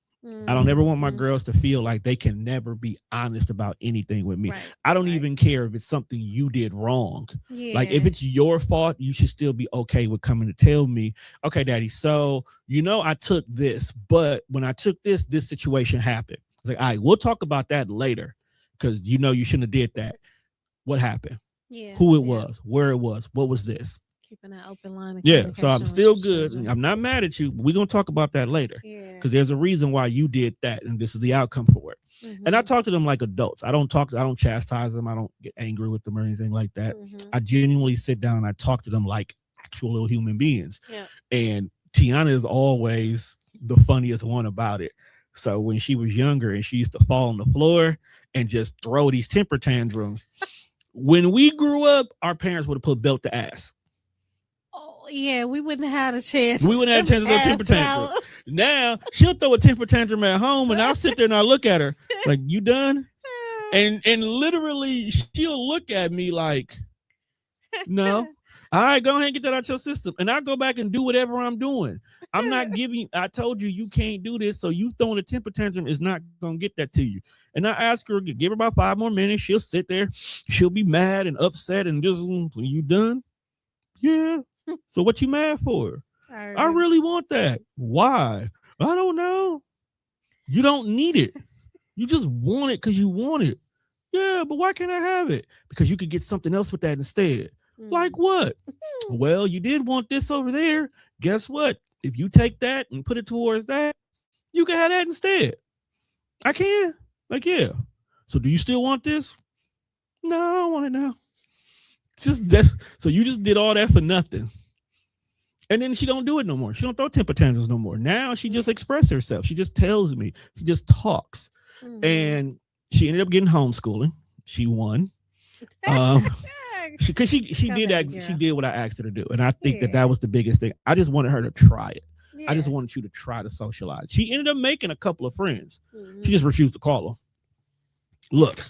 I don't ever want my girls to feel like they can never be honest about anything with me. I don't even care if it's something you did wrong. Like if it's your fault, you should still be okay with coming to tell me, okay, Daddy, so I took this, but when I took this situation happened. It's like, all right, we'll talk about that later, because you shouldn't have did that. What happened? Who it was, where it was, what was this? Keeping that open line of communication. So I'm still good. I'm not mad at you, but we're going to talk about that later. Because there's a reason why you did that, and this is the outcome for it. And I talk to them like adults. I don't chastise them. I don't get angry with them or anything like that. I genuinely sit down and I talk to them like actual little human beings. And Tiana is always the funniest one about it. So when she was younger and she used to fall on the floor and just throw these temper tantrums, when we grew up, our parents would have put belt to ass. Oh, yeah, we wouldn't have had a chance. We wouldn't have a chance to throw temper tantrum. Now, she'll throw a temper tantrum at home, and I'll sit there and I'll look at her like, you done? And literally, she'll look at me like, no. All right, go ahead and get that out your system. And I'll go back and do whatever I'm doing. I'm not giving, I told you can't do this, so you throwing a temper tantrum is not going to get that to you. And I ask her, give her about 5 more minutes. She'll sit there. She'll be mad and upset and just, are you done? Yeah. So what you mad for? I really want that. Why? I don't know. You don't need it. You just want it because you want it. Yeah, but why can't I have it? Because you could get something else with that instead. Like what? Well, you did want this over there. Guess what? If you take that and put it towards that, you can have that instead. I can. Like, yeah. So do you still want this? No, I don't want it now. So you just did all that for nothing. And then she don't do it no more. She don't throw temper tantrums no more. Now she just expresses herself. She just tells me. She just talks. And she ended up getting homeschooling. She won. Because she did what I asked her to do, and I think that was the biggest thing. I just wanted her to try it. I just wanted you to try to socialize. She ended up making a couple of friends. She just refused to call them. Look,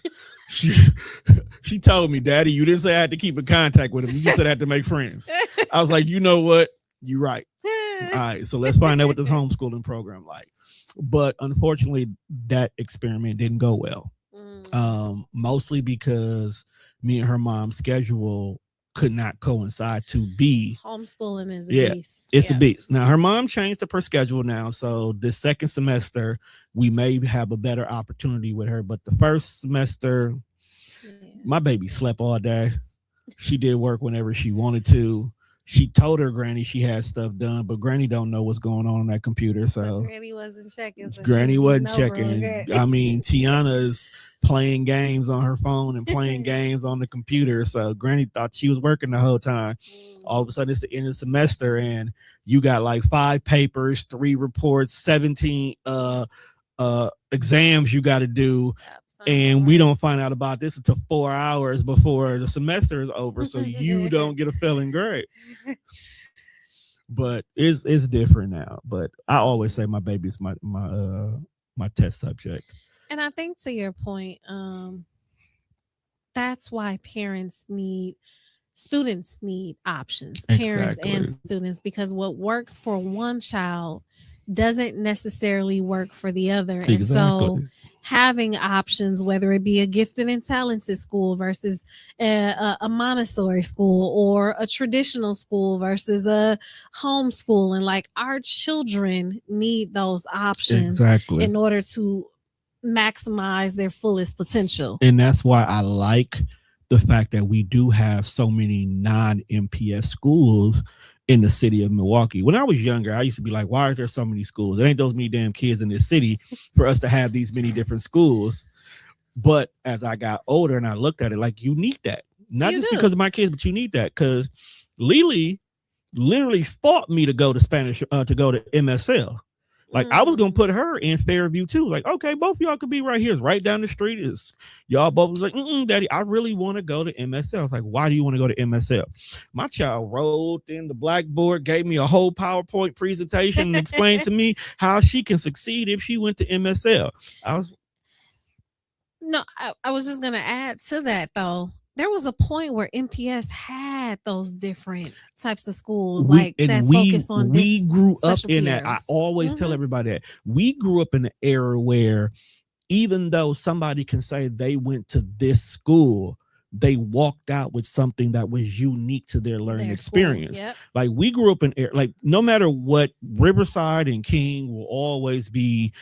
she told me, Daddy, you didn't say I had to keep in contact with them. You just said I had to make friends. I was like, you know what? You're right. All right, so let's find out what this homeschooling program like. But unfortunately, that experiment didn't go well. Mostly because me and her mom's schedule could not coincide to be homeschooling is a beast. It's a beast. Now her mom changed up her schedule now, so this second semester we may have a better opportunity with her. But the first semester, my baby slept all day. She did work whenever she wanted to. she told her granny she had stuff done, but granny don't know what's going on that computer. So granny wasn't checking. So granny wasn't checking. Okay. I mean, Tiana is playing games on her phone and playing games on the computer. So granny thought she was working the whole time. All of a sudden it's the end of the semester and you got like 5 papers, 3 reports, 17 exams you got to do. And we don't find out about this until 4 hours before the semester is over. So you don't get a failing grade. But it's different now. But I always say my baby's my test subject. And I think to your point, that's why students need options, parents and students, because what works for one child doesn't necessarily work for the other. And so having options, whether it be a gifted and talented school versus a Montessori school or a traditional school versus a homeschool, and like our children need those options in order to maximize their fullest potential. And that's why I like the fact that we do have so many non-MPS schools in the city of Milwaukee. When I was younger, I used to be like, why are there so many schools? There ain't those many damn kids in this city for us to have these many different schools. But as I got older and I looked at it, like, you need that. Not just because of my kids, but you need that. Because Lily literally fought me to go to Spanish, to go to MSL. Like, I was going to put her in Fairview too. Like, okay, both of y'all could be right here. It's right down the street. Y'all both was like, Daddy, I really want to go to MSL. I was like, why do you want to go to MSL? My child rolled in the blackboard, gave me a whole PowerPoint presentation and explained to me how she can succeed if she went to MSL. I was just going to add to that, though. There was a point where MPS had those different types of schools, focus on. We grew up in that. I always tell everybody that we grew up in an era where, even though somebody can say they went to this school, they walked out with something that was unique to their learning experience. Yep. Like, we grew up in, like, no matter what, Riverside and King will always be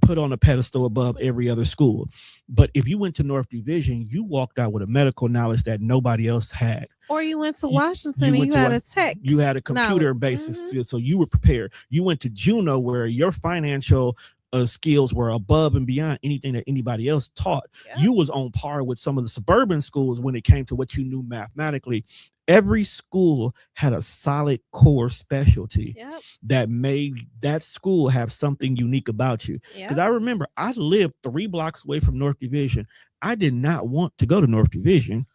put on a pedestal above every other school. But if you went to North Division, you walked out with a medical knowledge that nobody else had. Or you went to Washington and you had a tech. You had a computer basis, so you were prepared. You went to Juneau, where your financial skills were above and beyond anything that anybody else taught. Yep. You was on par with some of the suburban schools when it came to what you knew mathematically. Every school had a solid core specialty that made that school have something unique about you. Because I remember I lived 3 blocks away from North Division. I did not want to go to North Division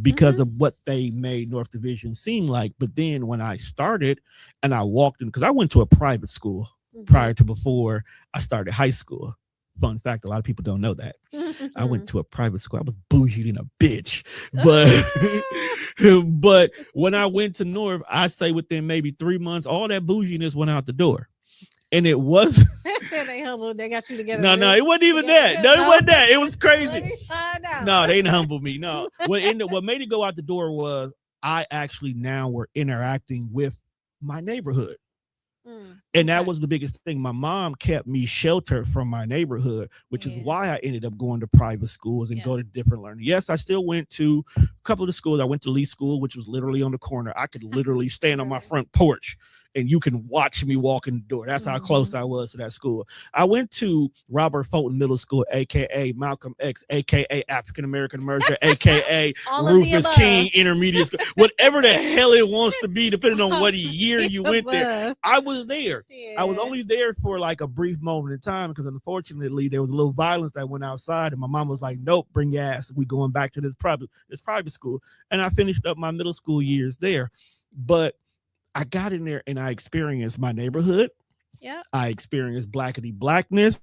because of what they made North Division seem like. But then when I started and I walked in, because I went to a private school prior to before I started high school. Fun fact, a lot of people don't know that. I went to a private school. I was bougie in a bitch. But when I went to North, I say within maybe 3 months, all that bouginess went out the door. And it was they humbled. They got you together. No, it wasn't even that. No, it wasn't that. It was crazy. No, they didn't humble me. No. What made it go out the door was I actually now were interacting with my neighborhood. And that was the biggest thing. My mom kept me sheltered from my neighborhood, which is why I ended up going to private schools and go to different learning. Yes, I still went to a couple of the schools. I went to Lee School, which was literally on the corner. I could literally stand on my front porch and you can watch me walk in the door. That's how close I was to that school. I went to Robert Fulton Middle School, aka Malcolm X, aka African American Immersion, aka Rufus King Intermediate School, whatever the hell it wants to be, depending on what year you went there. I was there. I was only there for like a brief moment in time because unfortunately there was a little violence that went outside, and my mom was like, "Nope, bring your ass. We going back to this private school." And I finished up my middle school years there, but I got in there and I experienced my neighborhood. Yeah. I experienced blackness,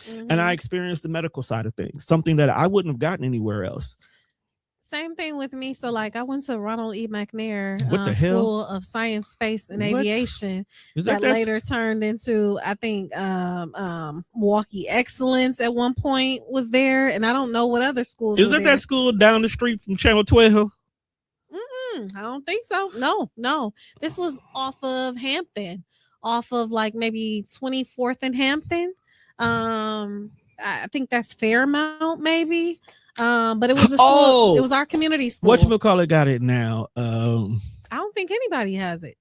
and I experienced the medical side of things, something that I wouldn't have gotten anywhere else. Same thing with me. So, like, I went to Ronald E. McNair School of Science, Space, and Aviation that later turned into, I think, Milwaukee Excellence at one point was there, and I don't know what other schools. Is that school down the street from Channel 12? I don't think so. No. This was off of Hampton, off of like maybe 24th and Hampton. I think that's Fairmount, maybe. But it was a school. It was our community school. Whatchamacallit got it now? I don't think anybody has it.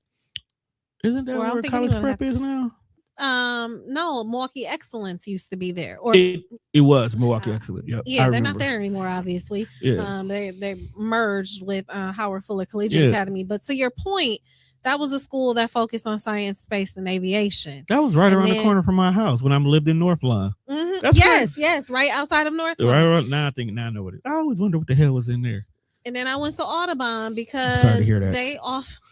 Isn't that where college prep is now? No, Milwaukee Excellence used to be there, or it was Milwaukee Excellence. Yep, yeah, they're not there anymore. Obviously, they merged with Howard Fuller Collegiate Academy. But to your point, that was a school that focused on science, space, and aviation. That was right around the corner from my house when I lived in North Lawn. Yes, right outside of North Lawn. Right around, now I know what it is. I always wonder what the hell was in there. And then I went to Audubon because they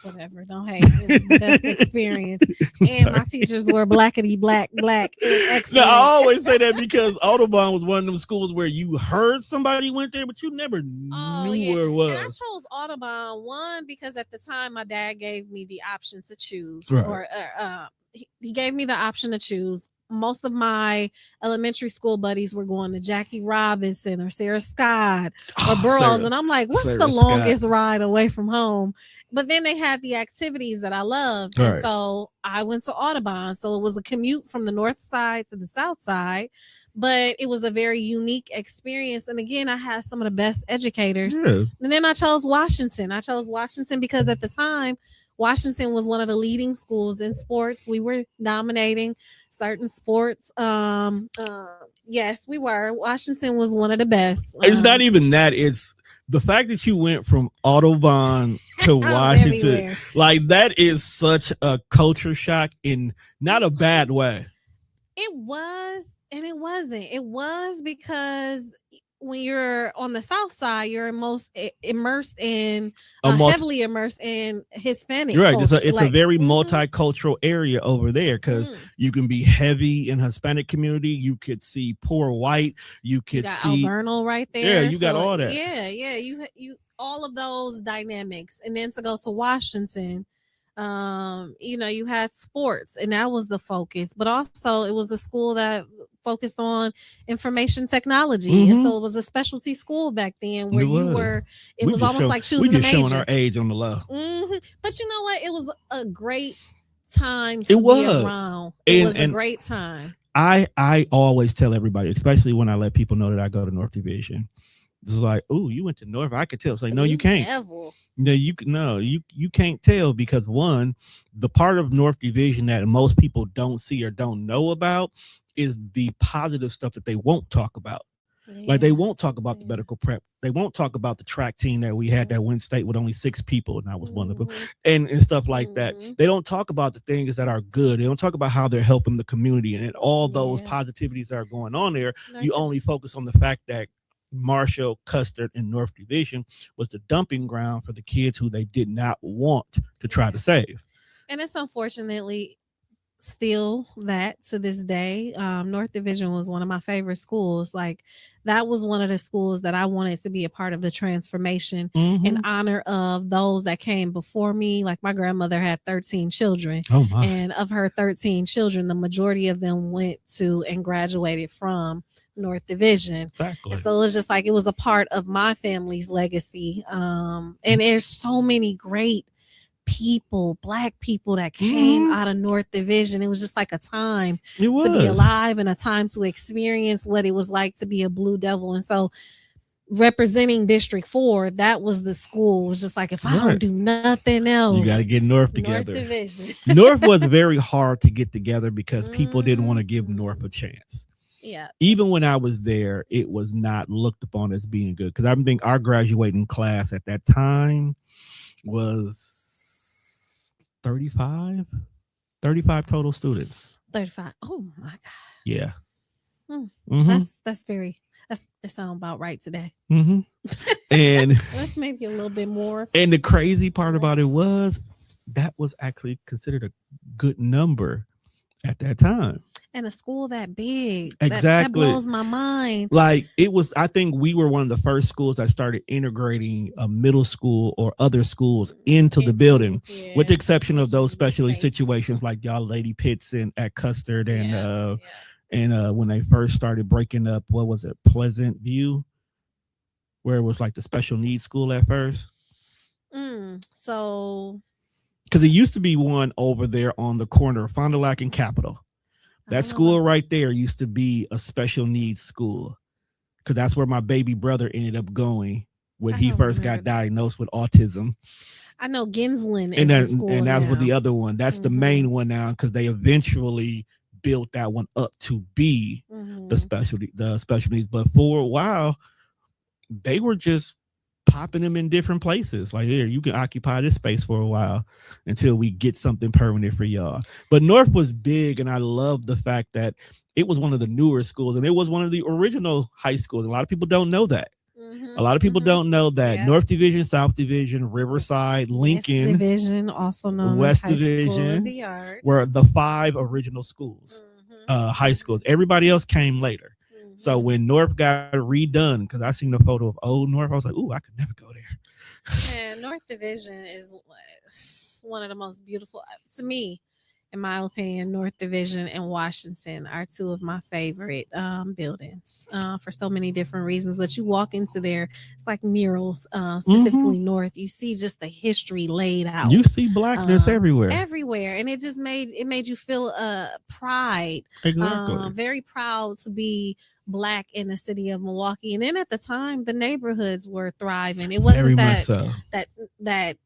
whatever, don't hate. It was the best experience. And my teachers were blackety black. Excellent. No, I always say that because Audubon was one of them schools where you heard somebody went there, but you never knew where it was. And I chose Audubon, one, because at the time my dad gave me the option to choose. Right. Or he gave me the option to choose. Most of my elementary school buddies were going to Jackie Robinson or Sarah Scott or Burroughs. And I'm like, what's the longest ride away from home? But then they had the activities that I loved. Right. And so I went to Audubon. So it was a commute from the north side to the south side. But it was a very unique experience. And again, I had some of the best educators. Yeah. And then I chose Washington. Because at the time, Washington was one of the leading schools in sports. We were dominating certain sports. Yes, we were. Washington was one of the best. It's not even that. It's the fact that you went from Audubon to Washington. Like, that is such a culture shock in not a bad way. It was, and it wasn't. It was because when you're on the south side, you're heavily immersed in Hispanic. Right, culture. It's a very multicultural area over there because you can be heavy in Hispanic community. You could see poor white. You could see Alvernal right there. Yeah, you got all that. Yeah. You all of those dynamics, and then to go to Washington. You had sports, and that was the focus, but also it was a school that focused on information technology, and so it was a specialty school back then where it was almost like choosing a major. Showing our age on the low. But you know what? It was a great time to be around. It was a great time. I always tell everybody, especially when I let people know that I go to North Division. It's like, oh, you went to North. I could tell. It's like, no, you can't. Devil. You can't tell because one, the part of North Division that most people don't see or don't know about is the positive stuff that they won't talk about. Yeah. Like, they won't talk about the medical prep. They won't talk about the track team that we had that went state with only 6 people, and I was one of them, and stuff like that. They don't talk about the things that are good. They don't talk about how they're helping the community and all those positivities that are going on there. You only focus on the fact that Marshall, Custer, and North Division was the dumping ground for the kids who they did not want to try to save. And it's unfortunately still that to this day. North Division was one of my favorite schools. Like, that was one of the schools that I wanted to be a part of the transformation in honor of those that came before me. Like, my grandmother had 13 children. Oh my. And of her 13 children, the majority of them went to and graduated from North Division. Exactly. And so it was just like, it was a part of my family's legacy. And there's so many great people, Black people that came out of North Division. It was just like a time to be alive and a time to experience what it was like to be a Blue Devil. And so representing District 4, that was the school. It was just like, if I don't do nothing else, you got to get North together. North Division. North was very hard to get together because people didn't want to give North a chance. Yeah. Even when I was there, it was not looked upon as being good because I think our graduating class at that time was 35 total students. 35. Oh my God. Yeah. That sounds about right today. And that's maybe a little bit more. And the crazy part about it was that was actually considered a good number at that time. And a school that big. Exactly. That blows my mind. Like, it was, I think we were one of the first schools that started integrating a middle school or other schools into the building, with the exception of those specialty situations like y'all Lady Pitts at Custard and when they first started breaking up, what was it, Pleasant View, where it was like the special needs school at first. So, because it used to be one over there on the corner of Fond du Lac and Capitol. That school right there used to be a special needs school, because that's where my baby brother ended up going when he first got diagnosed with autism. I know Ginsland and is the then school and that's what now. the other one. That's the main one now because they eventually built that one up to be the special needs. But for a while, they were just popping them in different places. Like, here, you can occupy this space for a while until we get something permanent for y'all. But North was big, and I love the fact that it was one of the newer schools, and it was one of the original high schools. A lot of people don't know that. A lot of people don't know that North Division, South Division, Riverside, Lincoln, West Division, also known West as High Division, School of the Arts, were the 5 original schools, high schools. Everybody else came later. So when North got redone, because I seen a photo of old North, I was like, ooh, I could never go there. And North Division is one of the most beautiful, to me, in my opinion. North Division and Washington are two of my favorite buildings for so many different reasons. But you walk into there, it's like murals, specifically North. You see just the history laid out. You see blackness everywhere, and it just made you feel pride. Exactly. Very proud to be Black in the city of Milwaukee. And then at the time, the neighborhoods were thriving. It wasn't that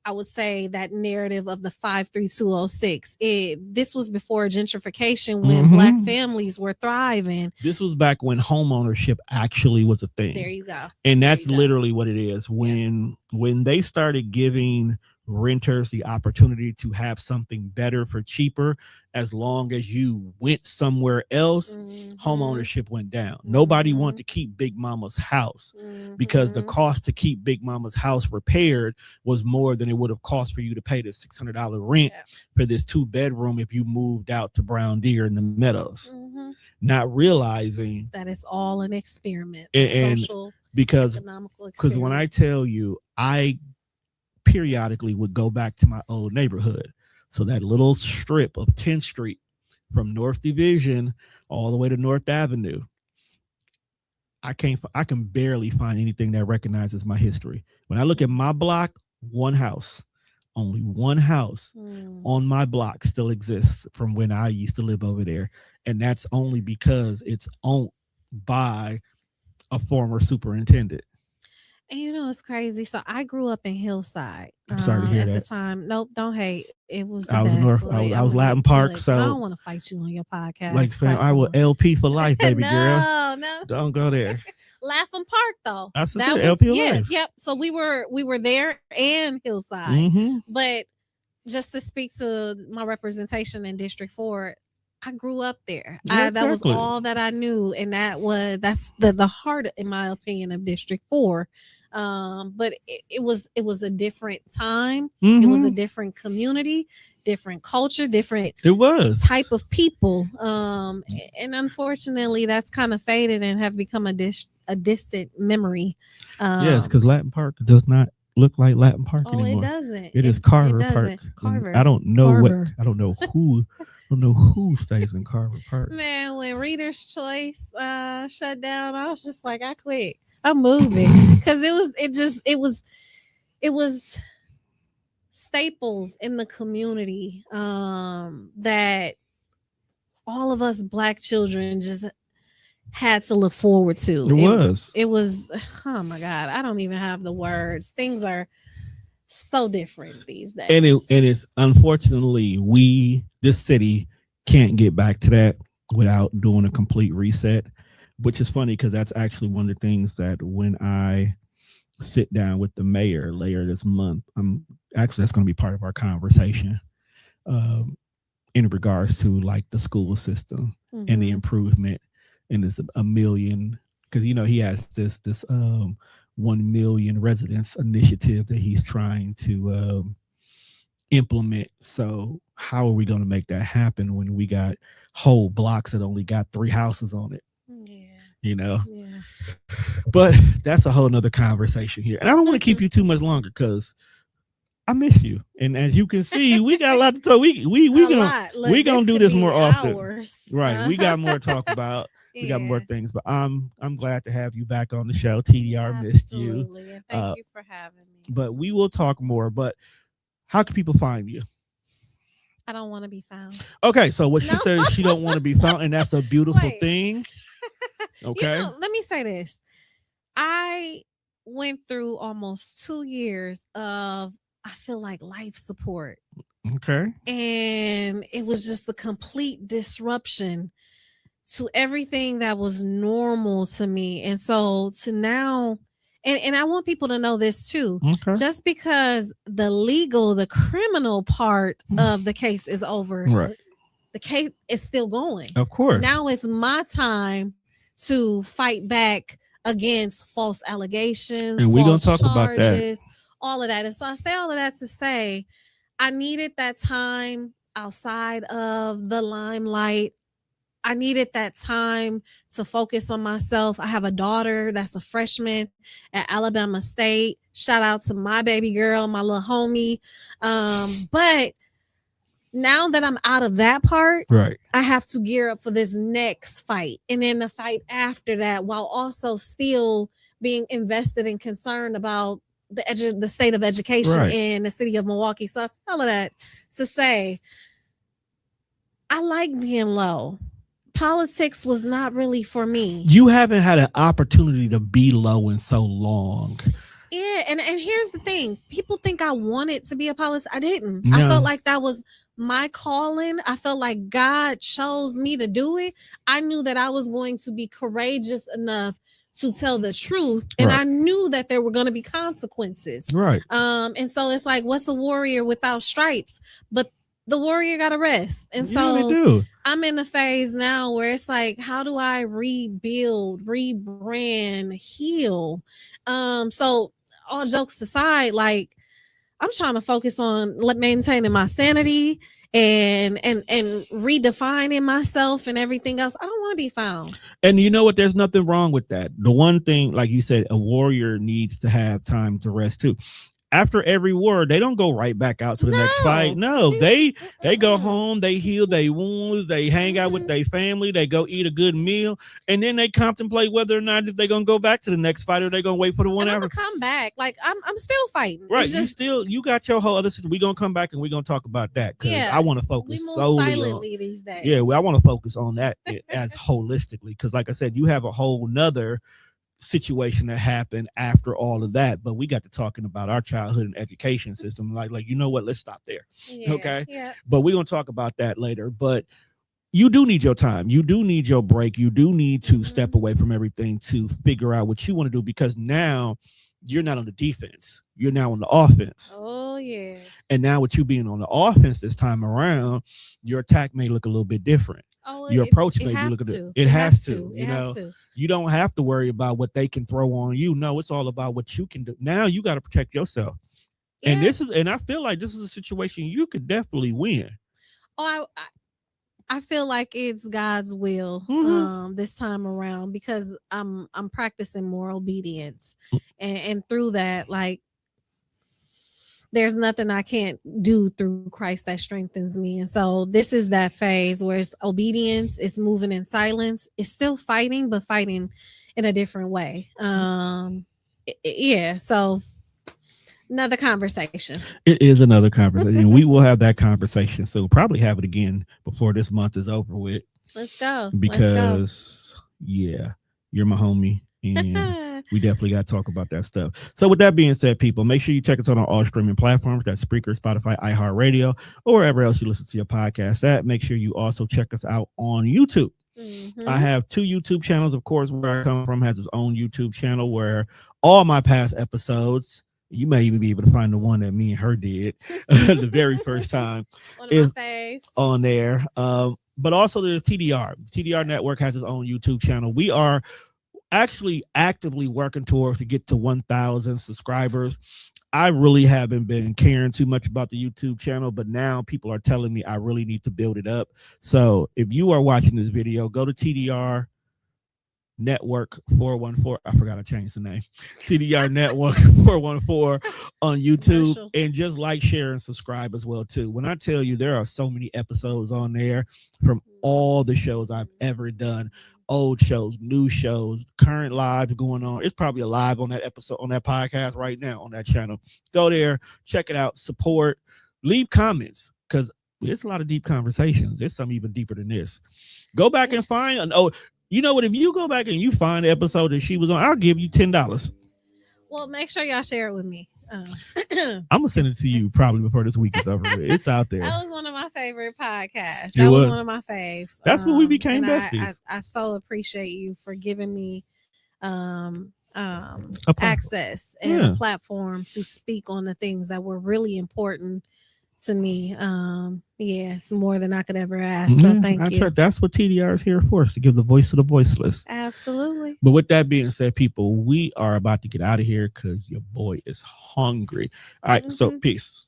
I would say that narrative of the 53206. This was before gentrification, when Black families were thriving. This was back when home ownership actually was a thing. There you go. And that's literally what it is. When they started giving renters the opportunity to have something better for cheaper, as long as you went somewhere else, home ownership went down. Nobody wanted to keep Big Mama's house because the cost to keep Big Mama's house repaired was more than it would have cost for you to pay the $600 rent for this 2-bedroom if you moved out to Brown Deer in the Meadows. Not realizing that it's all an experiment, social, economical experiment. Because when I tell you, I periodically would go back to my old neighborhood. So that little strip of 10th Street from North Division all the way to North Avenue, I can barely find anything that recognizes my history. When I look at my block, only one house on my block still exists from when I used to live over there. And that's only because it's owned by a former superintendent. And it's crazy. So I grew up in Hillside. I'm sorry to hear at that. the time. Nope, don't hate. It was. I was North. I was Latin Park. So I don't want to fight you on your podcast. Like, fam, I will LP for life, baby girl. No, don't go there. Latham Park, though. That was LP for life. Yep. So we were there and Hillside. But just to speak to my representation in District 4. I grew up there. That was all that I knew, and that's the heart, in my opinion, of District 4. But it was a different time. It was a different community, different culture, different type of people. And unfortunately, that's kind of faded and have become a distant memory. Yes, because Latin Park does not look like Latin Park anymore. It doesn't. It is Carver Park. Carver. I don't know who. I don't know who stays in Carver Park. Man, when Reader's Choice shut down, I was just like, I quit. I'm moving, because it was staples in the community that all of us Black children just had to look forward to. It was oh my God, I don't even have the words. Things are so different these days. And it's unfortunately this city can't get back to that without doing a complete reset, which is funny because that's actually one of the things that when I sit down with the mayor later this month, that's going to be part of our conversation in regards to like the school system and the improvement. And it's a million, because he has this 1 million residents initiative that he's trying to implement. So how are we going to make that happen when we got whole blocks that only got 3 houses on it? Yeah. But that's a whole nother conversation here. And I don't want to keep you too much longer because I miss you. And as you can see, we got a lot to talk. We gonna do this more often. Right. We got more to talk about. We got more things, but I'm glad to have you back on the show. TDR missed you. And thank you for having me. But we will talk more. But how can people find you? I don't want to be found. Okay, so what she said is she don't want to be found, and that's a beautiful thing. Okay. Let me say this. I went through almost 2 years of I feel like life support. Okay. And it was just the complete disruption to everything that was normal to me. And so to now, and I want people to know this too. Okay. Just because the criminal part of the case is over, Right. the case is still going. Of course. Now it's my time to fight back against false allegations, and we're going false to talk about that. all of that. And so I say all of that to say I needed that time outside of the limelight. I needed that time to focus on myself. I have a daughter that's a freshman at Alabama State. Shout out to my baby girl, my little homie. But now that I'm out of that part, right, I have to gear up for this next fight. And then the fight after that, while also still being invested and concerned about the state of education in the city of Milwaukee. So I say all of that to say, I like being low. Politics was not really for me. You haven't had an opportunity to be low in so long. Yeah, and here's the thing. People think I wanted to be a politician. I didn't. No. I felt like that was my calling. I felt like God chose me to do it. I knew that I was going to be courageous enough to tell the truth. And I knew that there were going to be consequences. Right. And so it's like, what's a warrior without stripes? But the warrior got to rest. And so I'm in a phase now where it's like, how do I rebuild, rebrand, heal? So all jokes aside, like I'm trying to focus on maintaining my sanity and redefining myself and everything else. I don't want to be found. And you know what? There's nothing wrong with that. The one thing, like you said, a warrior needs to have time to rest too. After every war, they don't go right back out to the next fight. No, they go home, they heal their wounds, they hang out with their family, they go eat a good meal, and then they contemplate whether or not they're gonna go back to the next fight or they're gonna wait for the one hour. Come back, like I'm still fighting. Right, you got your whole other situation. We're gonna come back and we're gonna talk about that because I want to focus solely silently on these days. Yeah, well, I want to focus on that as holistically because, like I said, you have a whole nother situation that happened after all of that, but we got to talking about our childhood and education system. Like you know what? Let's stop there. Okay. Yeah. But we're gonna talk about that later. But you do need your time. You do need your break. You do need to step away from everything to figure out what you want to do because now you're not on the defense. You're now on the offense. Oh yeah. And now with you being on the offense this time around, your attack may look a little bit different. Your approach may look at it. It has to. You know, you don't have to worry about what they can throw on you. No, it's all about what you can do. Now you got to protect yourself. Yeah. And I feel like this is a situation you could definitely win. Oh, I feel like it's God's will this time around because I'm practicing more obedience, and through that, like, there's nothing I can't do through Christ that strengthens me. And so this is that phase where it's obedience, it's moving in silence, it's still fighting, but fighting in a different way. So another conversation. It is another conversation. We will have that conversation. So we'll probably have it again before this month is over with. Let's go. Because yeah, you're my homie. And we definitely got to talk about that stuff. So with that being said, people, make sure you check us out on all streaming platforms. That's Spreaker, Spotify, iHeartRadio, or wherever else you listen to your podcast at. Make sure you also check us out on YouTube. I have 2 YouTube channels. Of course, where I come from has its own YouTube channel where all my past episodes, you may even be able to find the one that me and her did the very first time is on there. But also there's TDR. TDR Network has its own YouTube channel. We are actually actively working towards to get to 1,000 subscribers. I really haven't been caring too much about the YouTube channel, but now people are telling me I really need to build it up. So if you are watching this video, go to TDR Network 414. I forgot to change the name. TDR Network 414 on YouTube, and just like, share, and subscribe as well too. When I tell you there are so many episodes on there from all the shows I've ever done. Old shows, new shows, current lives going on. It's probably a live on that episode, on that podcast right now on that channel. Go there, check it out, support, leave comments because it's a lot of deep conversations. There's some even deeper than this. Go back and find you know what? If you go back and you find the episode that she was on, I'll give you $10. Well, make sure y'all share it with me. I'm gonna send it to you probably before this week is over. It's out there. That was one of my favorite podcasts. That was one of my faves. That's when we became besties. I so appreciate you for giving me access and a platform to speak on the things that were really important to me. It's more than I could ever ask. So thank you. That's what TDR is here for, is to give the voice to the voiceless. Absolutely. But with that being said, people, we are about to get out of here because your boy is hungry. All right, so peace.